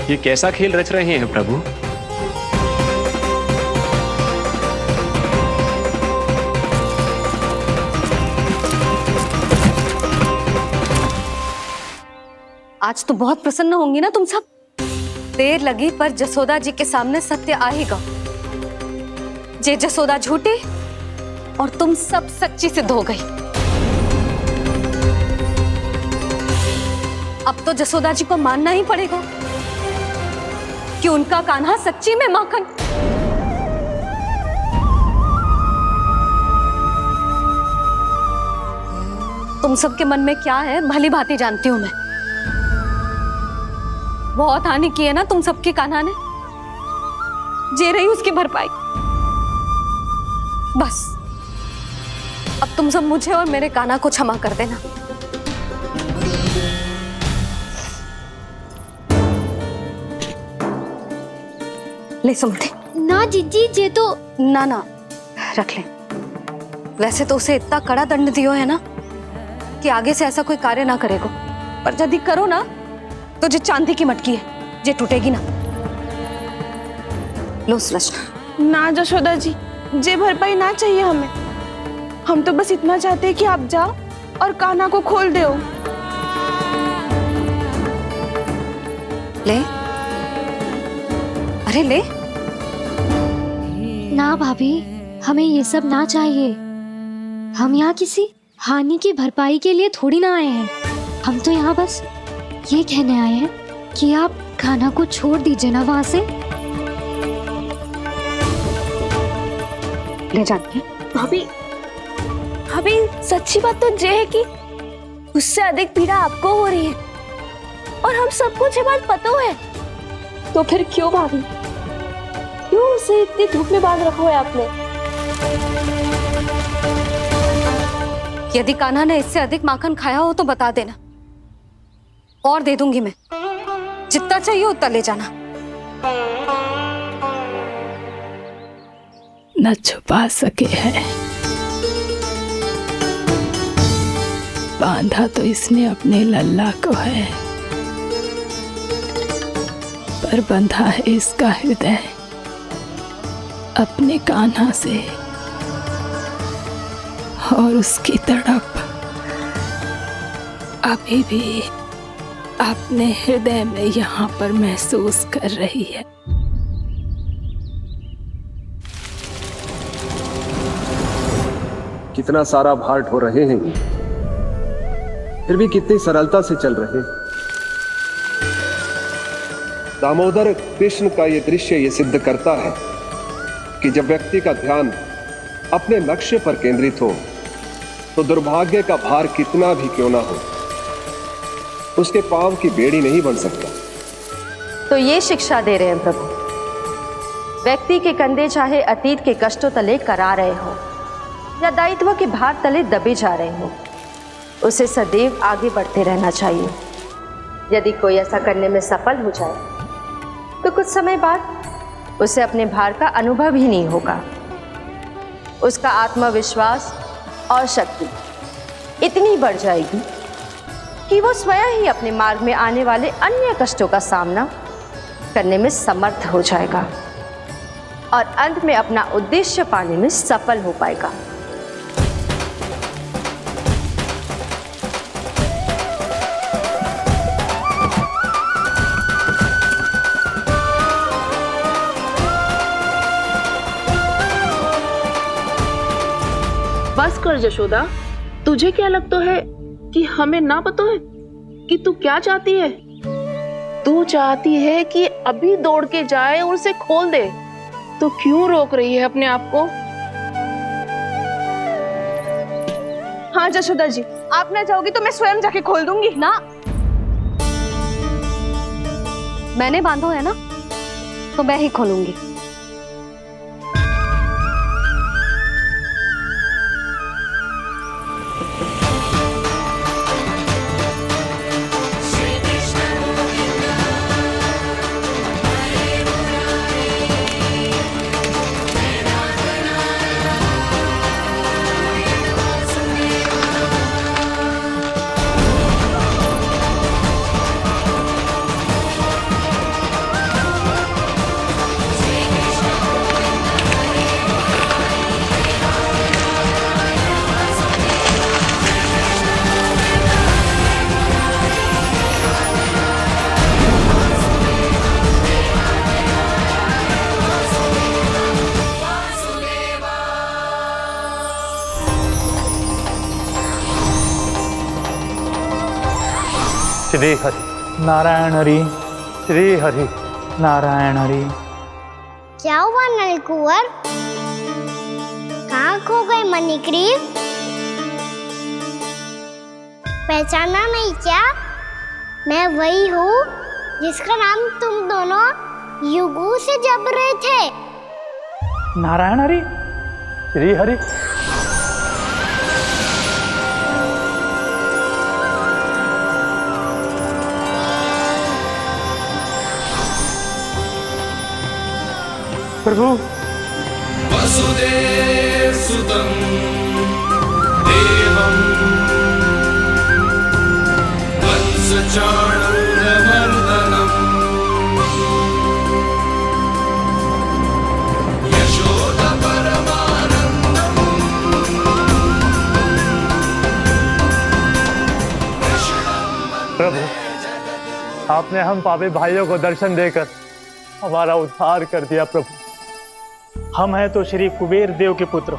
ये कैसा खेल रच रहे हैं प्रभु? आज तो बहुत प्रसन्न होंगी ना तुम सब। देर लगी पर जसोदा जी के सामने सत्य आएगा। जे जसोदा झूठी और तुम सब सच्ची सिद्ध हो गई। अब तो जसोदा जी को मानना ही पड़ेगा कि उनका कान्हा सच्ची में माखन। तुम सबके मन में क्या है भली भांति जानती हूं मैं। बहुत हानि की है ना तुम सबके कान्हा ने, जे रही उसकी भरपाई। बस अब तुम सब मुझे और मेरे कान्हा को क्षमा कर देना। ले सुमति। ना जीजी, जे तो ना ना रख ले। वैसे तो उसे इतना कड़ा दंड दियो है ना कि आगे से ऐसा कोई कार्य ना करेगा, पर यदि करो ना तो जो चांदी की मटकी है जे टूटेगी ना। लो सुलक्षणा। ना जशोदा जी, जे भरपाई ना चाहिए हमें। हम तो बस इतना चाहते हैं कि आप जाओ और कान्हा को खोल दो। ले, अरे ले। ना भाभी, हमें ये सब ना चाहिए। हम यहाँ किसी हानि की भरपाई के लिए थोड़ी ना आए हैं। हम तो यहाँ बस ये कहने आए हैं कि आप कान्हा को छोड़ दीजिए ना वहां से। ले जाते भाभी, भाभी सच्ची बात तो ये है कि उससे अधिक पीड़ा आपको हो रही है और हम सबको ये बात पता है। तो फिर क्यों भाभी, क्यों उसे इतनी धूप में बांध रखा है आपने? यदि कान्हा ने इससे अधिक माखन खाया हो तो बता देना, और दे दूंगी मैं। जितना चाहिए उतना ले जाना। न छुपा सके है, बांधा तो इसने अपने लल्ला को है, पर बंधा है इसका हृदय अपने कान्हा से। और उसकी तड़प अभी भी अपने हृदय में यहाँ पर महसूस कर रही है। कितना सारा भार ढो रहे हैं, फिर भी कितनी सरलता से चल रहे हैं। दामोदर कृष्ण का यह दृश्य ये सिद्ध करता है कि जब व्यक्ति का ध्यान अपने लक्ष्य पर केंद्रित हो तो दुर्भाग्य का भार कितना भी क्यों ना हो, उसके पांव की बेड़ी नहीं बन सकता। तो ये शिक्षा दे रहे हैं प्रभु। व्यक्ति के कंधे चाहे अतीत के कष्टों तले करा रहे हो या दायित्व के भार तले दबे जा रहे हो, उसे सदैव आगे बढ़ते रहना चाहिए। यदि कोई ऐसा करने में सफल हो जाए तो कुछ समय बाद उसे अपने भार का अनुभव ही नहीं होगा। उसका आत्मविश्वास और शक्ति इतनी बढ़ जाएगी कि वो स्वयं ही अपने मार्ग में आने वाले अन्य कष्टों का सामना करने में समर्थ हो जाएगा और अंत में अपना उद्देश्य पाने में सफल हो पाएगा। बस कर जशोदा, तुझे क्या लगता है कि हमें ना पता है कि तू क्या चाहती है? तू चाहती है कि अभी दौड़ के जाए और उसे खोल दे, तो क्यों रोक रही है अपने आप को? हाँ जशोदा जी, आप ना जाओगी तो मैं स्वयं जाके खोल दूंगी। ना, मैंने बांधो है ना, तो मैं ही खोलूंगी। श्री हरि नारायण हरि, श्री हरि नारायण हरि। क्या हुआ नलकुंवर? कहाँ खो गए मणिग्रीव? पहचाना नहीं क्या? मैं वही हूँ जिसका नाम तुम दोनों युगों से जप रहे थे। नारायण हरि, श्री हरि। प्रभु वसुदेव सुतं देवं वत्सचाणूरमर्दनम् यशोदा परमानन्दम् प्रभु, आपने हम पापी भाइयों को दर्शन देकर हमारा उद्धार कर दिया। प्रभु, हम हैं तो श्री कुबेर देव के पुत्र,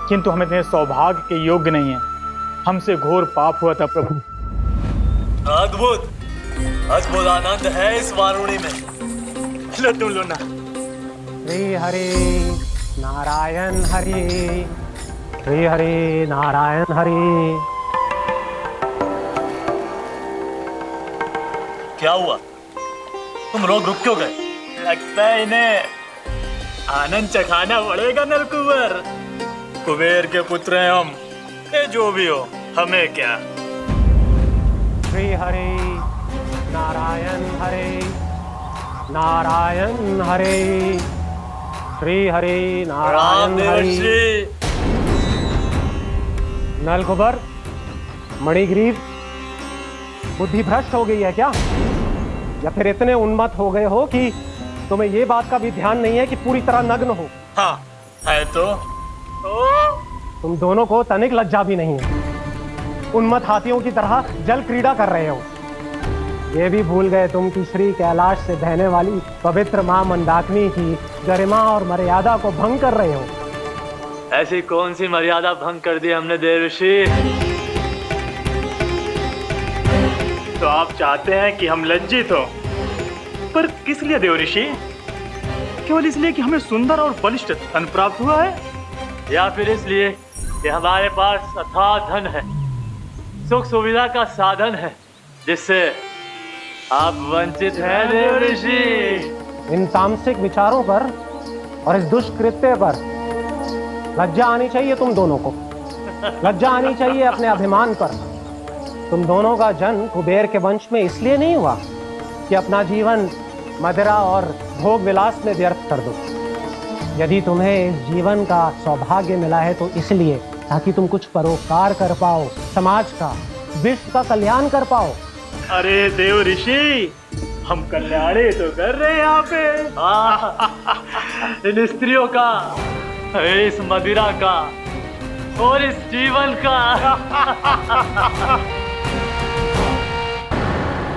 किंतु हम इतने सौभाग्य के योग्य नहीं हैं। हमसे घोर पाप हुआ था प्रभु। अद्भुत अद्भुत आनंद है इस वारुणी में। लो तुम लो ना। श्री हरि नारायण हरि, श्री हरि नारायण हरि। क्या हुआ? तुम लोग रुक क्यों गए? लगता है इन्हें आनंद चखाना पड़ेगा नलकुंवर। कुबेर के पुत्र हैं हम, ये जो भी हो हमें क्या। श्री हरि नारायण हरि, नारायण हरि, श्री हरि नारायण हरि। नलकुबर, मणिग्रीव, बुद्धि भ्रष्ट हो गई है क्या? या फिर इतने उन्मत्त हो गए हो कि तुम्हें ये बात का भी ध्यान नहीं है कि पूरी तरह नग्न हो? हाँ है तो। तुम दोनों को तनिक लज्जा भी नहीं है। उन्मत्त हाथियों की तरह जल क्रीड़ा कर रहे हो। ये भी भूल गए तुम कि श्री कैलाश से बहने वाली पवित्र मां मंदाकिनी की गरिमा और मर्यादा को भंग कर रहे हो। ऐसी कौन सी मर्यादा भंग कर दी हमने देवर्षि? तो आप चाहते हैं कि हम लज्जित हो, पर किस लिए देवऋषि? केवल इसलिए कि हमें सुंदर और बलिष्ठ धन प्राप्त हुआ है, या फिर इसलिए कि हमारे पास अथाह धन है, सुख सुविधा का साधन है, जिससे आप वंचित हैं देवर्षि? इन तामसिक विचारों पर और इस दुष्कृत्य पर लज्जा आनी चाहिए तुम दोनों को। लज्जा आनी चाहिए अपने अभिमान पर। तुम दोनों का जन्म कुबेर के वंश में इसलिए नहीं हुआ कि अपना जीवन मदिरा और भोग विलास में व्यर्थ कर दो। यदि तुम्हें इस जीवन का सौभाग्य मिला है तो इसलिए ताकि तुम कुछ परोपकार कर पाओ, समाज का, विश्व का कल्याण कर पाओ। अरे देवर्षि, हम कल्याण ही तो कर रहे हैं यहाँ पे। इन स्त्रियों का, इस मदिरा का और इस जीवन का।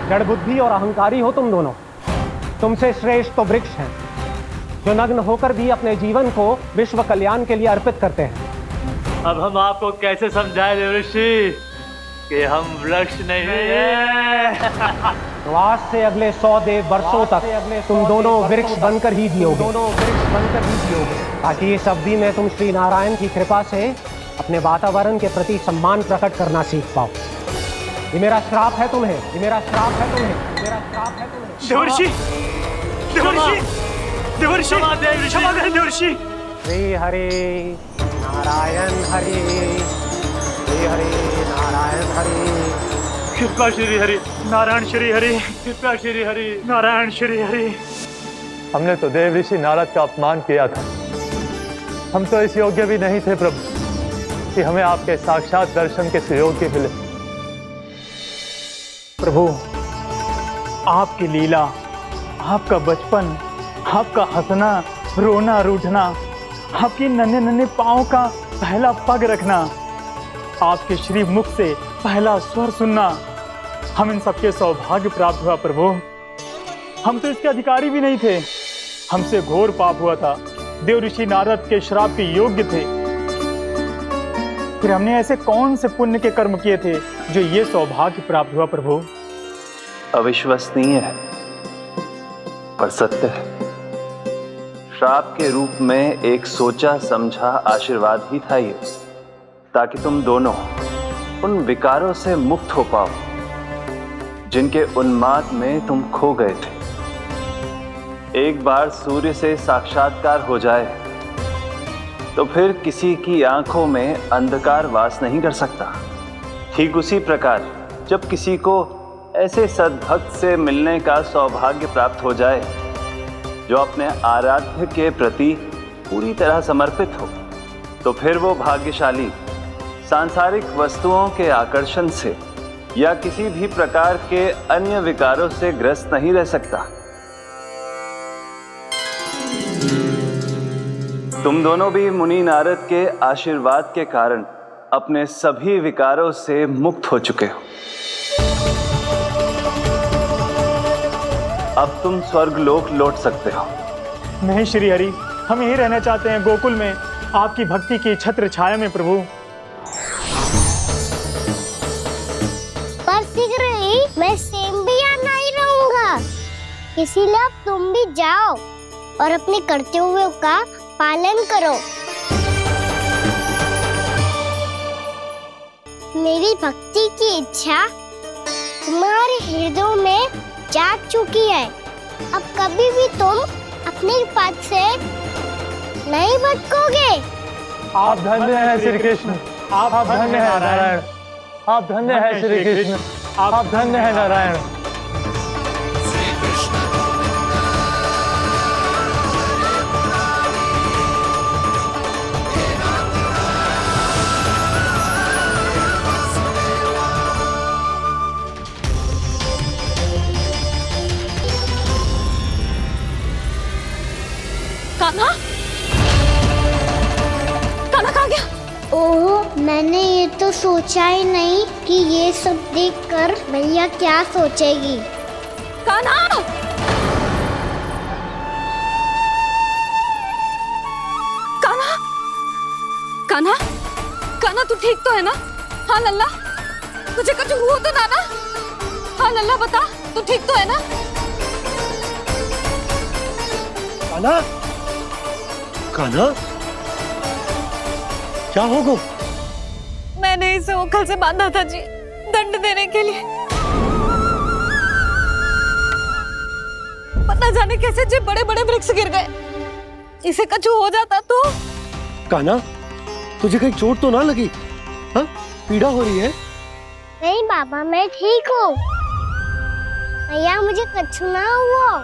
जड़ बुद्धि और अहंकारी हो तुम दोनों। तुमसे श्रेष्ठ तो वृक्ष हैं, जो नग्न होकर भी अपने जीवन को विश्व कल्याण के लिए अर्पित करते हैं। अब हम आपको कैसे समझाएं देवर्षि कि हम वृक्ष नहीं हैं? तो आज से अगले 100 देव वर्षों तक तुम दोनों वृक्ष बनकर ही जियोगे। ताकि इस अवधि में तुम श्री नारायण की कृपा से अपने वातावरण के प्रति सम्मान प्रकट करना सीख पाओ। ये मेरा श्राप है तुम्हें, ये मेरा श्राप है तुम्हें, ये मेरा श्राप है तुम्हें। देवर्षि, देवर्षि, देवर्षि क्षमा करें देवर्षि। श्री हरि नारायण हरि, श्री हरि नारायण हरि। कृपा श्री हरि नारायण श्री हरि, कृपा श्री हरि नारायण श्री हरि। हमने तो देव ऋषि नारद का अपमान किया था। हम तो इस योग्य भी नहीं थे प्रभु कि हमें आपके साक्षात दर्शन के सुयोग्य मिले। प्रभु, आपकी लीला, आपका बचपन, आपका हंसना, रोना, रूठना, आपकी नन्हे नन्हे पाँव का पहला पग रखना, आपके श्री मुख से पहला स्वर सुनना, हम इन सबके सौभाग्य प्राप्त हुआ प्रभु। हम तो इसके अधिकारी भी नहीं थे। हमसे घोर पाप हुआ था, देव ऋषि नारद के श्राप के योग्य थे। फिर हमने ऐसे कौन से पुण्य के कर्म किए थे जो ये सौभाग्य प्राप्त हुआ प्रभु? अविश्वसनीय है पर सत्य है। श्राप के रूप में एक सोचा समझा आशीर्वाद ही था ये, ताकि तुम दोनों उन विकारों से मुक्त हो पाओ जिनके उन्माद में तुम खो गए थे। एक बार सूर्य से साक्षात्कार हो जाए तो फिर किसी की आंखों में अंधकार वास नहीं कर सकता। ठीक उसी प्रकार जब किसी को ऐसे सद्भक्त से मिलने का सौभाग्य प्राप्त हो जाए जो अपने आराध्य के प्रति पूरी तरह समर्पित हो, तो फिर वो भाग्यशाली सांसारिक वस्तुओं के आकर्षण से या किसी भी प्रकार के अन्य विकारों से ग्रस्त नहीं रह सकता। तुम दोनों भी मुनि नारद के आशीर्वाद के कारण अपने सभी विकारों से मुक्त हो चुके हो। अब तुम स्वर्गलोक लौट सकते हो। नहीं श्री हरि, हम यही रहना चाहते हैं गोकुल में, आपकी भक्ति की छत्र छाया में प्रभु। पर शीघ्र ही मैं सेम्बिया नहीं रहूंगा, इसीलिए अब तुम भी जाओ और अपने कर्तव्यों का पालन करो। मेरी भक्ति की इच्छा तुम्हारे हृदयों में जाग चुकी है। अब कभी भी तुम अपने पद से नहीं भटकोगे। आप धन्य हैं श्री कृष्ण, आप धन्य हैं नारायण, आप धन्य हैं श्री कृष्ण, आप धन्य हैं नारायण। कान्हा, कान्हा कहाँ गया? ओह, मैंने ये तो सोचा ही नहीं कि ये सब देखकर भैया क्या सोचेगी। कान्हा! कान्हा! कान्हा! कान्हा, तू ठीक तो है ना? हाँ लल्ला, तुझे कुछ हुआ तो ना? हाँ लल्ला, बता, तू ठीक तो है ना? कान्हा, कान्हा, क्या होगा? मैंने इसे ओखल से बांधा था जी, दंड देने के लिए। पता जाने कैसे जे बड़े बड़े वृक्ष गिर गए। इसे कुछ हो जाता तो? कान्हा, तुझे कहीं चोट तो ना लगी? हाँ, पीड़ा हो रही है? नहीं बाबा, मैं ठीक हूँ। भैया, मुझे कुछ ना हुआ,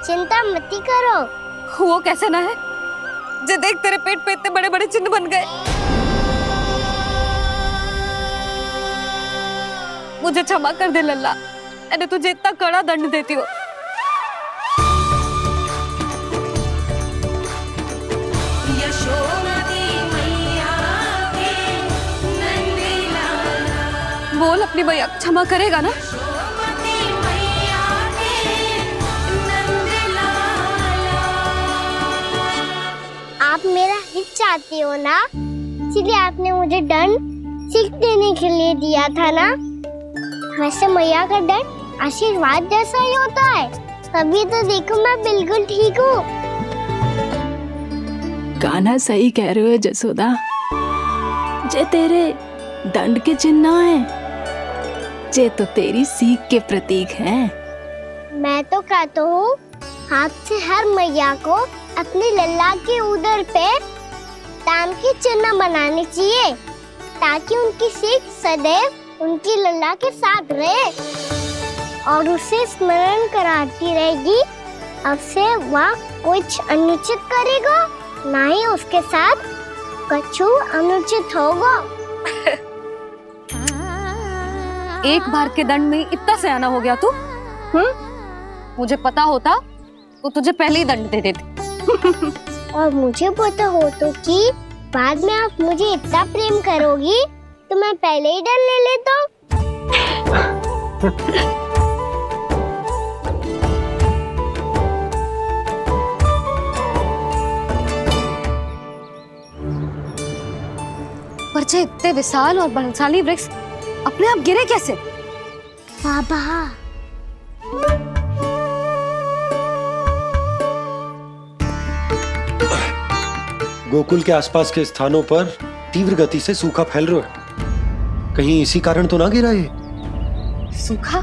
चिंता मत करो। वो कैसे ना है? जे देख, तेरे पेट पे इतने बड़े बड़े चिन्ह बन गए। मुझे क्षमा कर दे लल्ला, मैंने तुझे इतना कड़ा दंड देती हो। बोल अपनी भैया, क्षमा करेगा ना? आप मेरा हित चाहती हो ना, इसलिए आपने मुझे दंड सीख देने के लिए दिया था ना। वैसे मैया का दंड आशीर्वाद जैसा ही होता है, तभी तो देखो मैं बिल्कुल ठीक हूँ। कान्हा सही कह रहे हो जसोदा, जे तेरे दंड के चिन्ह है, जे तो तेरी सीख के प्रतीक हैं। मैं तो कहता हूँ, हाथ से हर मैया को अपनी लल्ला के उदर पे ताम की चिन्ह बनानी चाहिए ताकि उनकी सीख सदैव उनकी लल्ला के साथ रहे और उसे स्मरण कराती रहेगी। अब से वह कुछ अनुचित करेगा, ना ही उसके साथ कछु अनुचित होगा। एक बार के दंड में इतना सयाना हो गया तू? मुझे पता होता तो तुझे पहले ही दंड दे देती। और मुझे पता हो तो कि बाद में आप मुझे इतना प्रेम करोगी तो मैं पहले ही डर ले लेता। पर जे इतने विशाल और बलशाली वृक्ष अपने आप गिरे कैसे? बाबा गोकुल के आसपास के स्थानों पर तीव्र गति से सूखा फैल रहा है। कहीं इसी कारण तो ना गिरा ये? सूखा?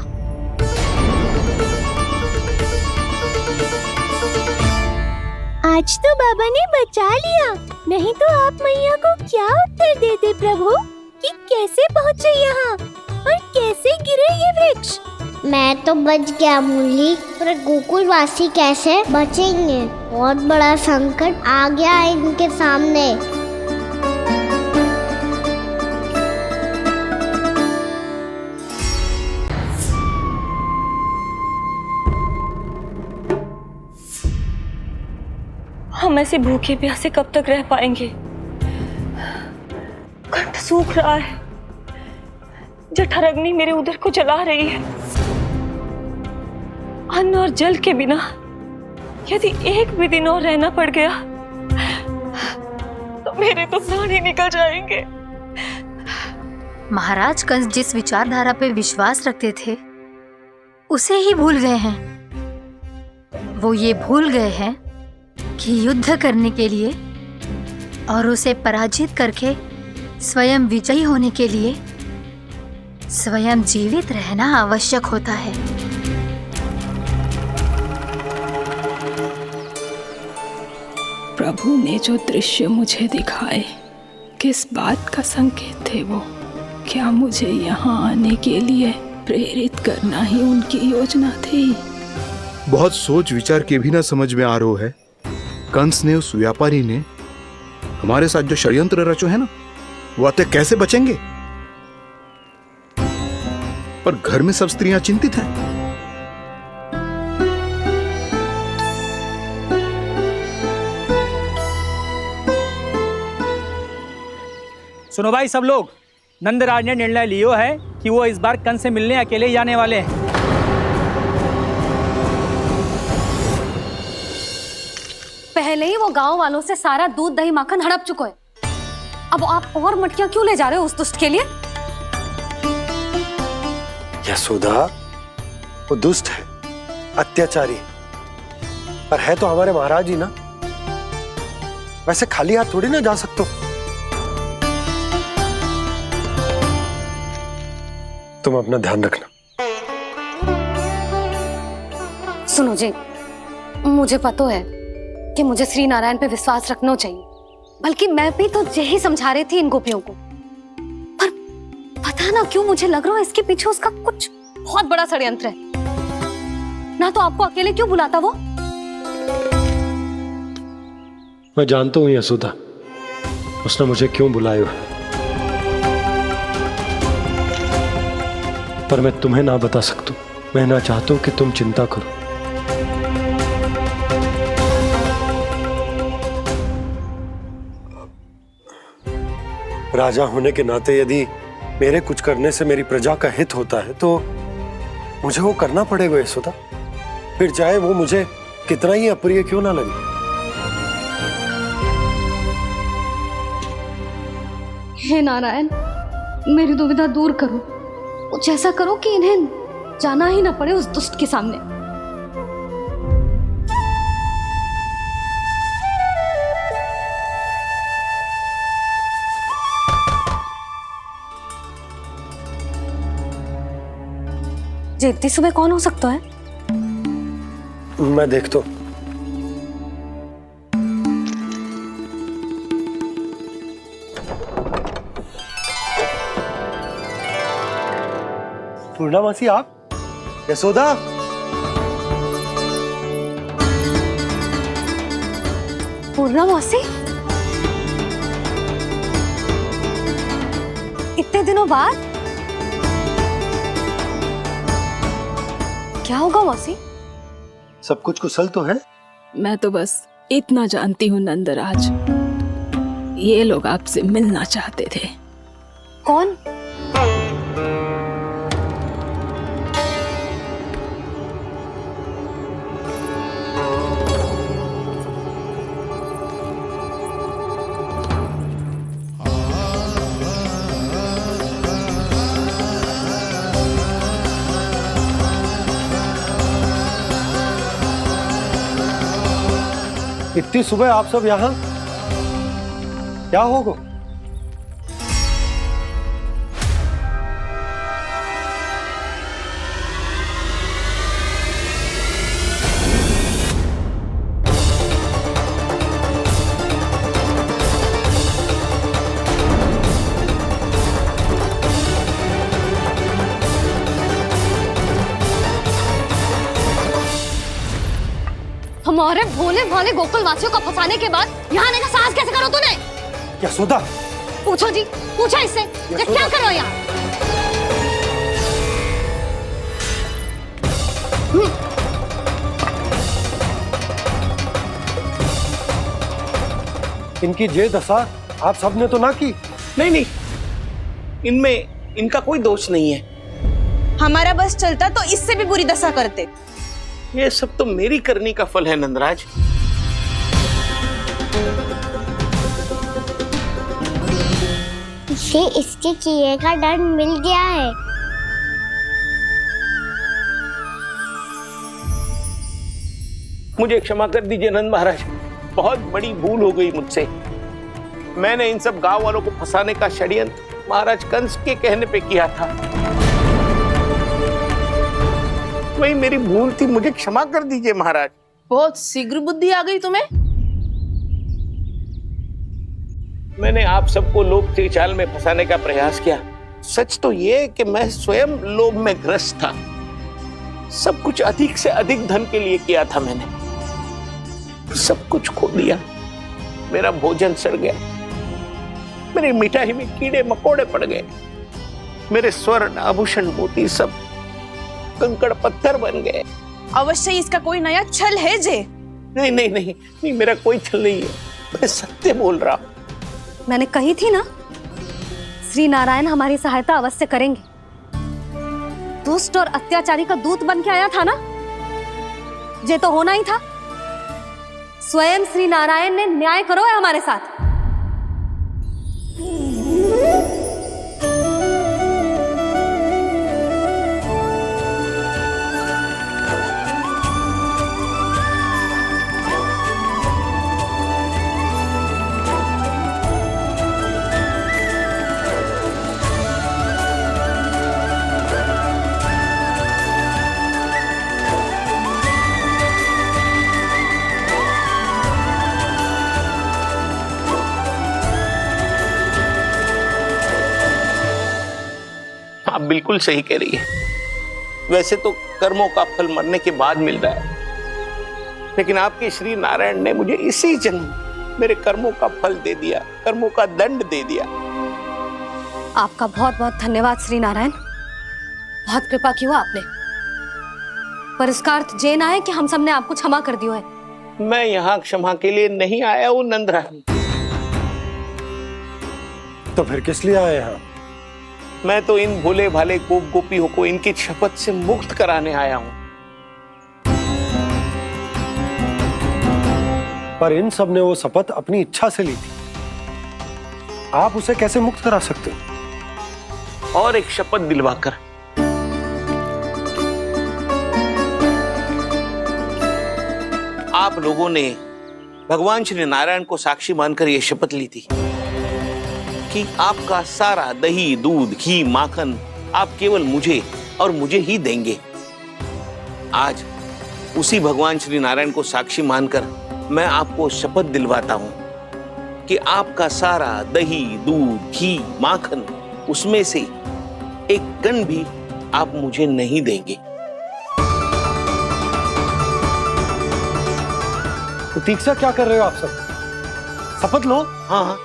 आज तो बाबा ने बचा लिया, नहीं तो आप मैया को क्या उत्तर देते प्रभु कि कैसे पहुँचे यहाँ और कैसे गिरे ये वृक्ष। मैं तो बच गया मुरली, पर गोकुल वासी कैसे बचेंगे? बहुत बड़ा संकट आ गया है इनके सामने। हम ऐसे भूखे प्यासे कब तक रह पाएंगे? कंठ सूख रहा है, जठराग्नि मेरे उदर को जला रही है। अन्न और जल के बिना यदि एक भी दिन और रहना पड़ गया तो मेरे तो प्राण ही निकल जाएंगे। महाराज कंस जिस विचारधारा पे विश्वास रखते थे उसे ही भूल गए हैं। वो ये भूल गए हैं कि युद्ध करने के लिए और उसे पराजित करके स्वयं विजयी होने के लिए स्वयं जीवित रहना आवश्यक होता है। प्रभु ने जो दृश्य मुझे दिखाए किस बात का संकेत थे वो? क्या मुझे यहाँ आने के लिए प्रेरित करना ही उनकी योजना थी? बहुत सोच विचार के भी ना समझ में आ रहा है। कंस ने, उस व्यापारी ने हमारे साथ जो षड्यंत्र रचो है ना, वो आते कैसे बचेंगे? पर घर में सब स्त्रियां चिंतित हैं। सुनो भाई सब लोग, नंदराज ने निर्णय लियो है कि वो इस बार कंस से मिलने अकेले जाने वाले हैं। पहले ही वो गांव वालों से सारा दूध दही माखन हड़प चुका है, अब आप और मटकियां क्यों ले जा रहे हो उस दुष्ट के लिए? यशोदा, वो दुष्ट है, अत्याचारी, पर है तो हमारे महाराज ही ना। वैसे खाली हाथ थोड़ी ना जा सकते हो। तुम अपना ध्यान रखना। सुनो जी, मुझे पता है कि मुझे श्री नारायण पे विश्वास रखना चाहिए, बल्कि मैं भी तो यही समझा रही थी इन गोपियों को, पर पता ना क्यों मुझे लग रहा है इसके पीछे उसका कुछ बहुत बड़ा षड्यंत्र है। ना तो आपको अकेले क्यों बुलाता वो? मैं जानता हूं यशोदा, उसने मुझे क्यों बुलाया है, पर मैं तुम्हें ना बता सकता। मैं ना चाहता हूं कि तुम चिंता करो। राजा होने के नाते यदि मेरे कुछ करने से मेरी प्रजा का हित होता है तो मुझे वो करना पड़ेगा यशोदा, फिर चाहे वो मुझे कितना ही अप्रिय क्यों ना लगे। हे नारायण, मेरी दुविधा दूर करो, कुछ ऐसा करो कि इन्हें जाना ही ना पड़े उस दुष्ट के सामने। जी इतनी सुबह कौन हो सकता है? मैं देखता हूं। पूर्णा मासी आप? यशोदा? पूर्णा मौसी, इतने दिनों बाद? क्या होगा मौसी? सब कुछ कुशल तो है? मैं तो बस इतना जानती हूँ नंदराज, ये लोग आपसे मिलना चाहते थे। कौन? इतनी सुबह आप सब यहाँ? क्या होगा? हमारे भोले भाले गोकुल वासियों को फंसाने के बाद यहाँ आने का साहस कैसे करो तूने? यशोदा! पूछो जी, पूछो इससे, ये क्या करो यहाँ? इनकी ये दशा आप सबने तो ना की? नहीं नहीं, इनमें इनका कोई दोष नहीं है। हमारा बस चलता तो इससे भी बुरी दशा करते। ये सब तो मेरी करनी का फल है नंदराज। इसे इसके किए का दंड मिल गया है। मुझे क्षमा कर दीजिए नंद महाराज, बहुत बड़ी भूल हो गई मुझसे। मैंने इन सब गांव वालों को फंसाने का षड्यंत्र महाराज कंस के कहने पे किया था। वही मेरी भूल थी, मुझे क्षमा कर दीजिए महाराज। बहुत शीघ्र बुद्धि आ गई तुम्हें। मैंने आप सबको लोभ के चाल में फंसाने का प्रयास किया। सच तो ये कि मैं स्वयं लोभ में ग्रस्त था। सब कुछ अधिक से अधिक धन के लिए किया था मैंने। सब कुछ खो दिया। मेरा भोजन सड़ गया, मेरी मिठाई में कीड़े मकोड़े पड़ गए, मेरे स्वर्ण आभूषण मोती सब कंकड़ पत्थर बन गए। अवश्य इसका कोई नया छल है जे। नहीं नहीं नहीं नहीं, मेरा कोई छल नहीं है, मैं सत्य बोल रहा हूं। मैंने कही थी ना, श्री नारायण हमारी सहायता अवश्य करेंगे। दुष्ट और अत्याचारी का दूत बन के आया था ना, ये तो होना ही था। स्वयं श्री नारायण ने न्याय करो है हमारे साथ। आप बिल्कुल सही कह रही है। वैसे तो कर्मों का फल मरने के बाद मिल रहा है, लेकिन आपके श्री नारायण ने मुझे इसी जन्म मेरे कर्मों का फल दे दिया, कर्मों का दंड दे दिया। आपका बहुत बहुत धन्यवाद श्री नारायण, बहुत कृपा की हो आपने। पर इसका अर्थ ये ना है कि हम सबने आपको क्षमा कर दिया है। मैं यहाँ क्षमा के लिए नहीं आया हूँ नंदराज। तो फिर किस लिए आए हैं? मैं तो इन भोले भाले गोप गोपियों को इनकी शपथ से मुक्त कराने आया हूं। पर इन सब ने वो शपथ अपनी इच्छा से ली थी, आप उसे कैसे मुक्त करा सकते हो? और एक शपथ दिलवाकर। आप लोगों ने भगवान श्री नारायण को साक्षी मानकर यह शपथ ली थी कि आपका सारा दही, दूध, घी, माखन आप केवल मुझे और मुझे ही देंगे। आज उसी भगवान श्री नारायण को साक्षी मानकर मैं आपको शपथ दिलवाता हूं कि आपका सारा दही, दूध, घी, माखन, उसमें से एक कण भी आप मुझे नहीं देंगे। प्रतीक्षा क्या कर रहे हो आप सब? शपथ लो। हाँ हाँ।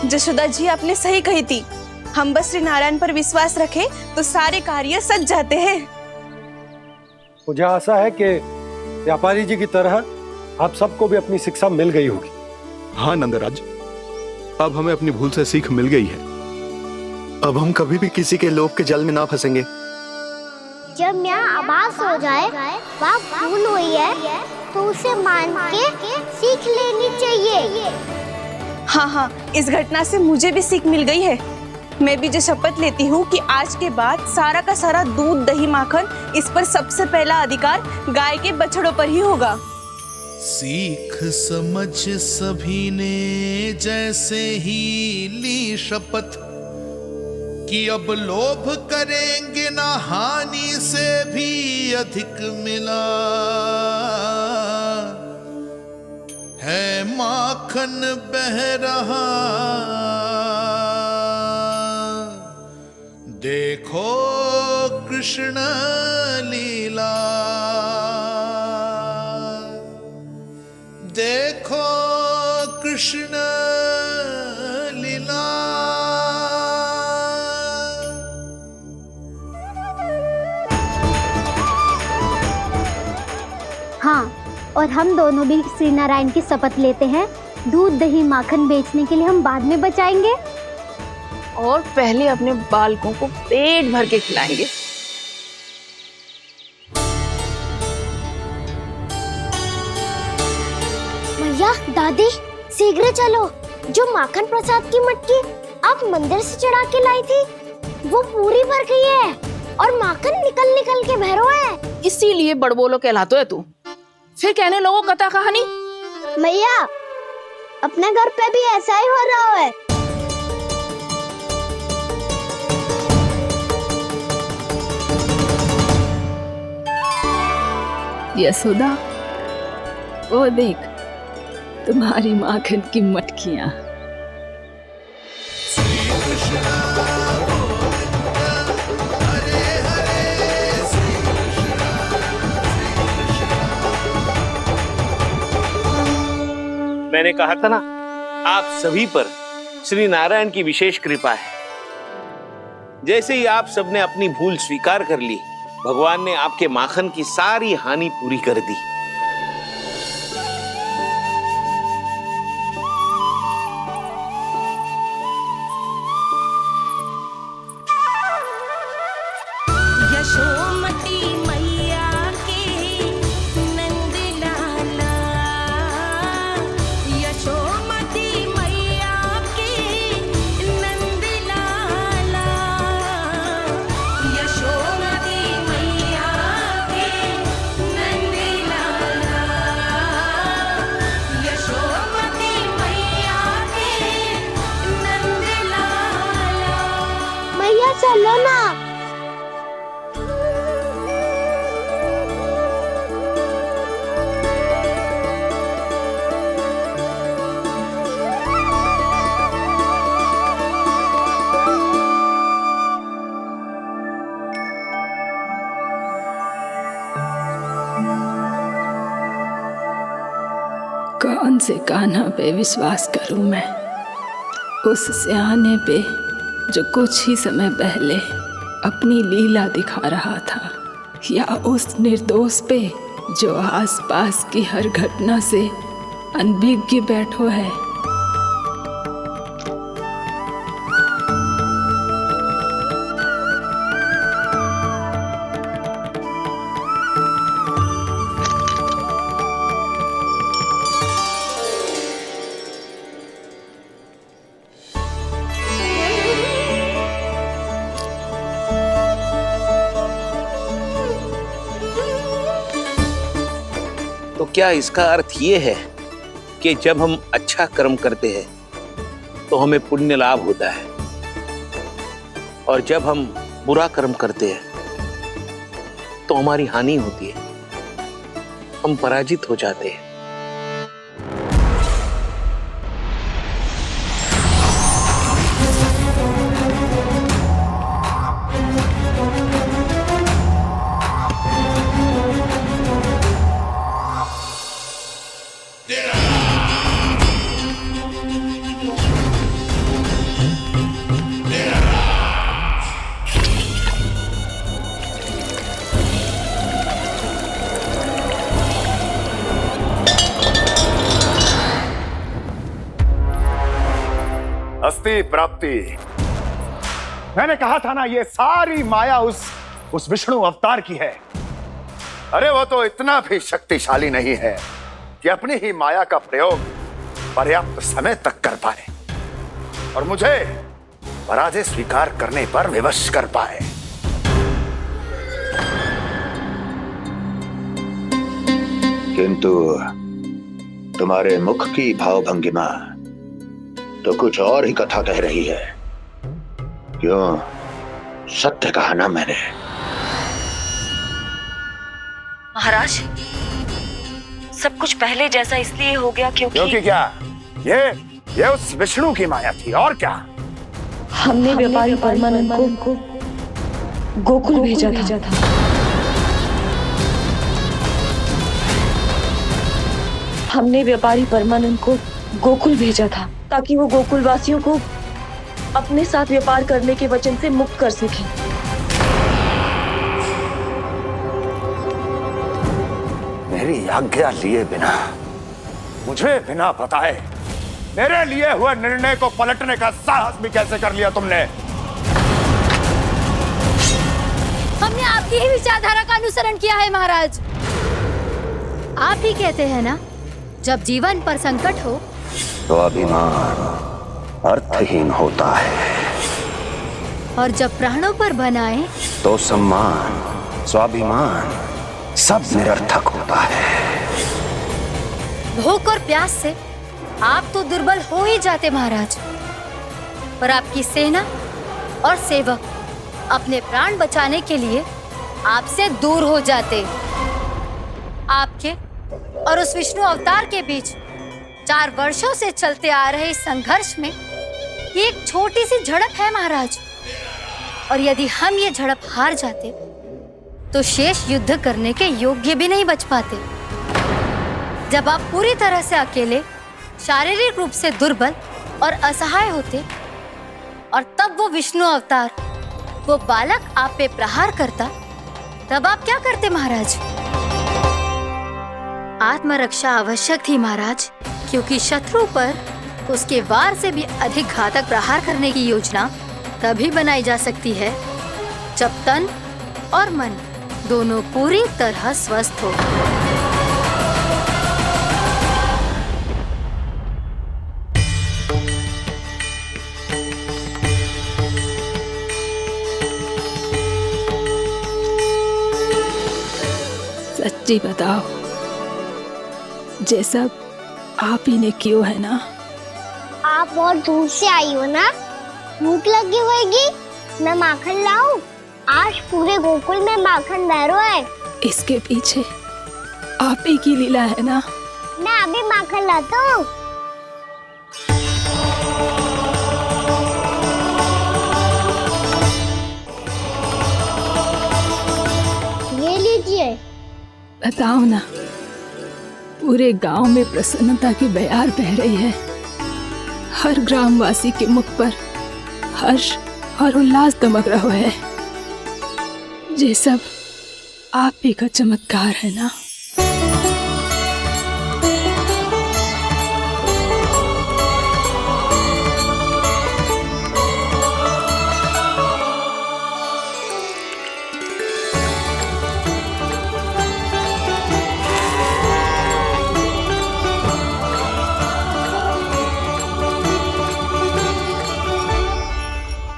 जशोदा जी, आपने सही कही थी। हम बस श्री नारायण पर विश्वास रखें तो सारे कार्य सज जाते हैं। मुझे आशा है कि व्यापारी जी की तरह आप सबको भी अपनी शिक्षा मिल गई होगी। हाँ नंदराज, अब हमें अपनी भूल से सीख मिल गई है। अब हम कभी भी किसी के लोभ के जल में ना फंसेंगे। जब यहाँ आभास हो जाए वहाँ भूल हुई है तो उसे मान के सीख लेनी चाहिए। हाँ हाँ, इस घटना से मुझे भी सीख मिल गई है। मैं भी जो शपथ लेती हूँ कि आज के बाद सारा का सारा दूध दही माखन इस पर सबसे पहला अधिकार गाय के बछड़ों पर ही होगा। सीख समझ सभी ने जैसे ही ली शपथ कि अब लोभ करेंगे ना हानि से भी अधिक मिला है माखन बह रहा देखो कृष्ण लीला देखो कृष्ण लीला। हाँ, और हम दोनों भी श्री नारायण की शपथ लेते हैं, दूध दही माखन बेचने के लिए हम बाद में बचाएंगे और पहले अपने बालकों को पेट भर के खिलाएंगे। मैया, दादी, शीघ्र चलो। जो माखन प्रसाद की मटकी आप मंदिर से चढ़ा के लाई थी वो पूरी भर गई है और माखन निकल निकल के बह रहा है। इसीलिए बड़बोलो कहलाते है तू। फिर कहने लोगों कथा कहानी। मैया, अपने घर पे भी ऐसा ही हो रहा है। यशोदा, वो देख तुम्हारी माखन की मटकियां। मैंने कहा था ना, आप सभी पर श्री नारायण की विशेष कृपा है। जैसे ही आप सबने अपनी भूल स्वीकार कर ली, भगवान ने आपके माखन की सारी हानि पूरी कर दी। यशोमती मैया के नंद लाला, यशोमती मैया के नंद लाला, यशोमती मैया के नंद लाला, यशोमती मैया के नंद लाला। मैया चलो ना। कौन से कान्हा पे विश्वास करूं मैं? उस सियाने पे जो कुछ ही समय पहले अपनी लीला दिखा रहा था, या उस निर्दोष पे जो आसपास की हर घटना से अनभिज्ञ बैठो है? तो क्या इसका अर्थ ये है कि जब हम अच्छा कर्म करते हैं तो हमें पुण्य लाभ होता है, और जब हम बुरा कर्म करते हैं तो हमारी हानि होती है? हम पराजित हो जाते हैं। अस्ति प्राप्ति। मैंने कहा था ना, ये सारी माया उस विष्णु अवतार की है। अरे वो तो इतना भी शक्तिशाली नहीं है कि अपनी ही माया का प्रयोग पर्याप्त समय तक कर पाए और मुझे पराजय स्वीकार करने पर विवश कर पाए। किंतु तुम्हारे मुख की भावभंगिमा तो कुछ और ही कथा कह रही है। क्यों? सत्य कहा ना मैंने। महाराज, सब कुछ पहले जैसा इसलिए हो गया क्योंकि क्या? ये उस विष्णु की माया थी और क्या? हमने व्यापारी परमानंद को गोकुल भेजा था। हमने व्यापारी परमानंद को गोकुल भेजा था ताकि वो गोकुल वासियों को अपने साथ व्यापार करने के वचन से मुक्त कर सके। मेरी आज्ञा लिए बिना, मुझे बिना बताए मेरे लिए हुए निर्णय को पलटने का साहस भी कैसे कर लिया तुमने? हमने आपकी ही विचारधारा का अनुसरण किया है महाराज। आप ही कहते हैं ना, जब जीवन पर संकट हो तो अभिमान अर्थहीन होता है और जब प्राणों पर बनाए तो सम्मान स्वाभिमान सब निरर्थक होता है। भूख और प्यास से आप तो दुर्बल हो ही जाते महाराज, पर आपकी सेना और सेवक अपने प्राण बचाने के लिए आपसे दूर हो जाते। आपके और उस विष्णु अवतार के बीच 4 वर्षों से चलते आ रहे इस संघर्ष में ये एक छोटी सी झड़प है महाराज, और यदि हम ये झड़प हार जाते तो शेष युद्ध करने के योग्य भी नहीं बच पाते। जब आप पूरी तरह से अकेले, शारीरिक रूप से दुर्बल और असहाय होते और तब वो विष्णु अवतार, वो बालक आप पे प्रहार करता, तब आप क्या करते महाराज? आत्मरक्षा आवश्यक थी महाराज, क्योंकि शत्रु पर उसके वार से भी अधिक घातक प्रहार करने की योजना तभी बनाई जा सकती है जब तन और मन दोनों पूरी तरह स्वस्थ हो। सच्ची बताओ, ये सब आप ही ने क्यों है ना? आप बहुत दूर से आई हो ना, भूख लगी होगी। मैं माखन लाऊं? आज पूरे गोकुल में माखन बह रहा है। इसके पीछे आप ही की लीला है ना? मैं अभी माखन लाता हूँ। ये लीजिए। बताओ ना, पूरे गांव में प्रसन्नता की बयार बह रही है। हर ग्रामवासी के मुख पर हर्ष और उल्लास दमक रहा है। ये सब आप ही का चमत्कार है ना?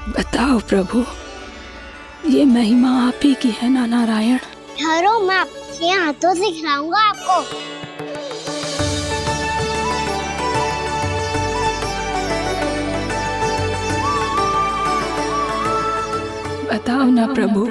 बताओ प्रभु, ये महिमा आप ही की है ना नारायण? ठहरो, मैं आपके हाथों से खिलाऊंगा आपको। बताओ ना प्रभु,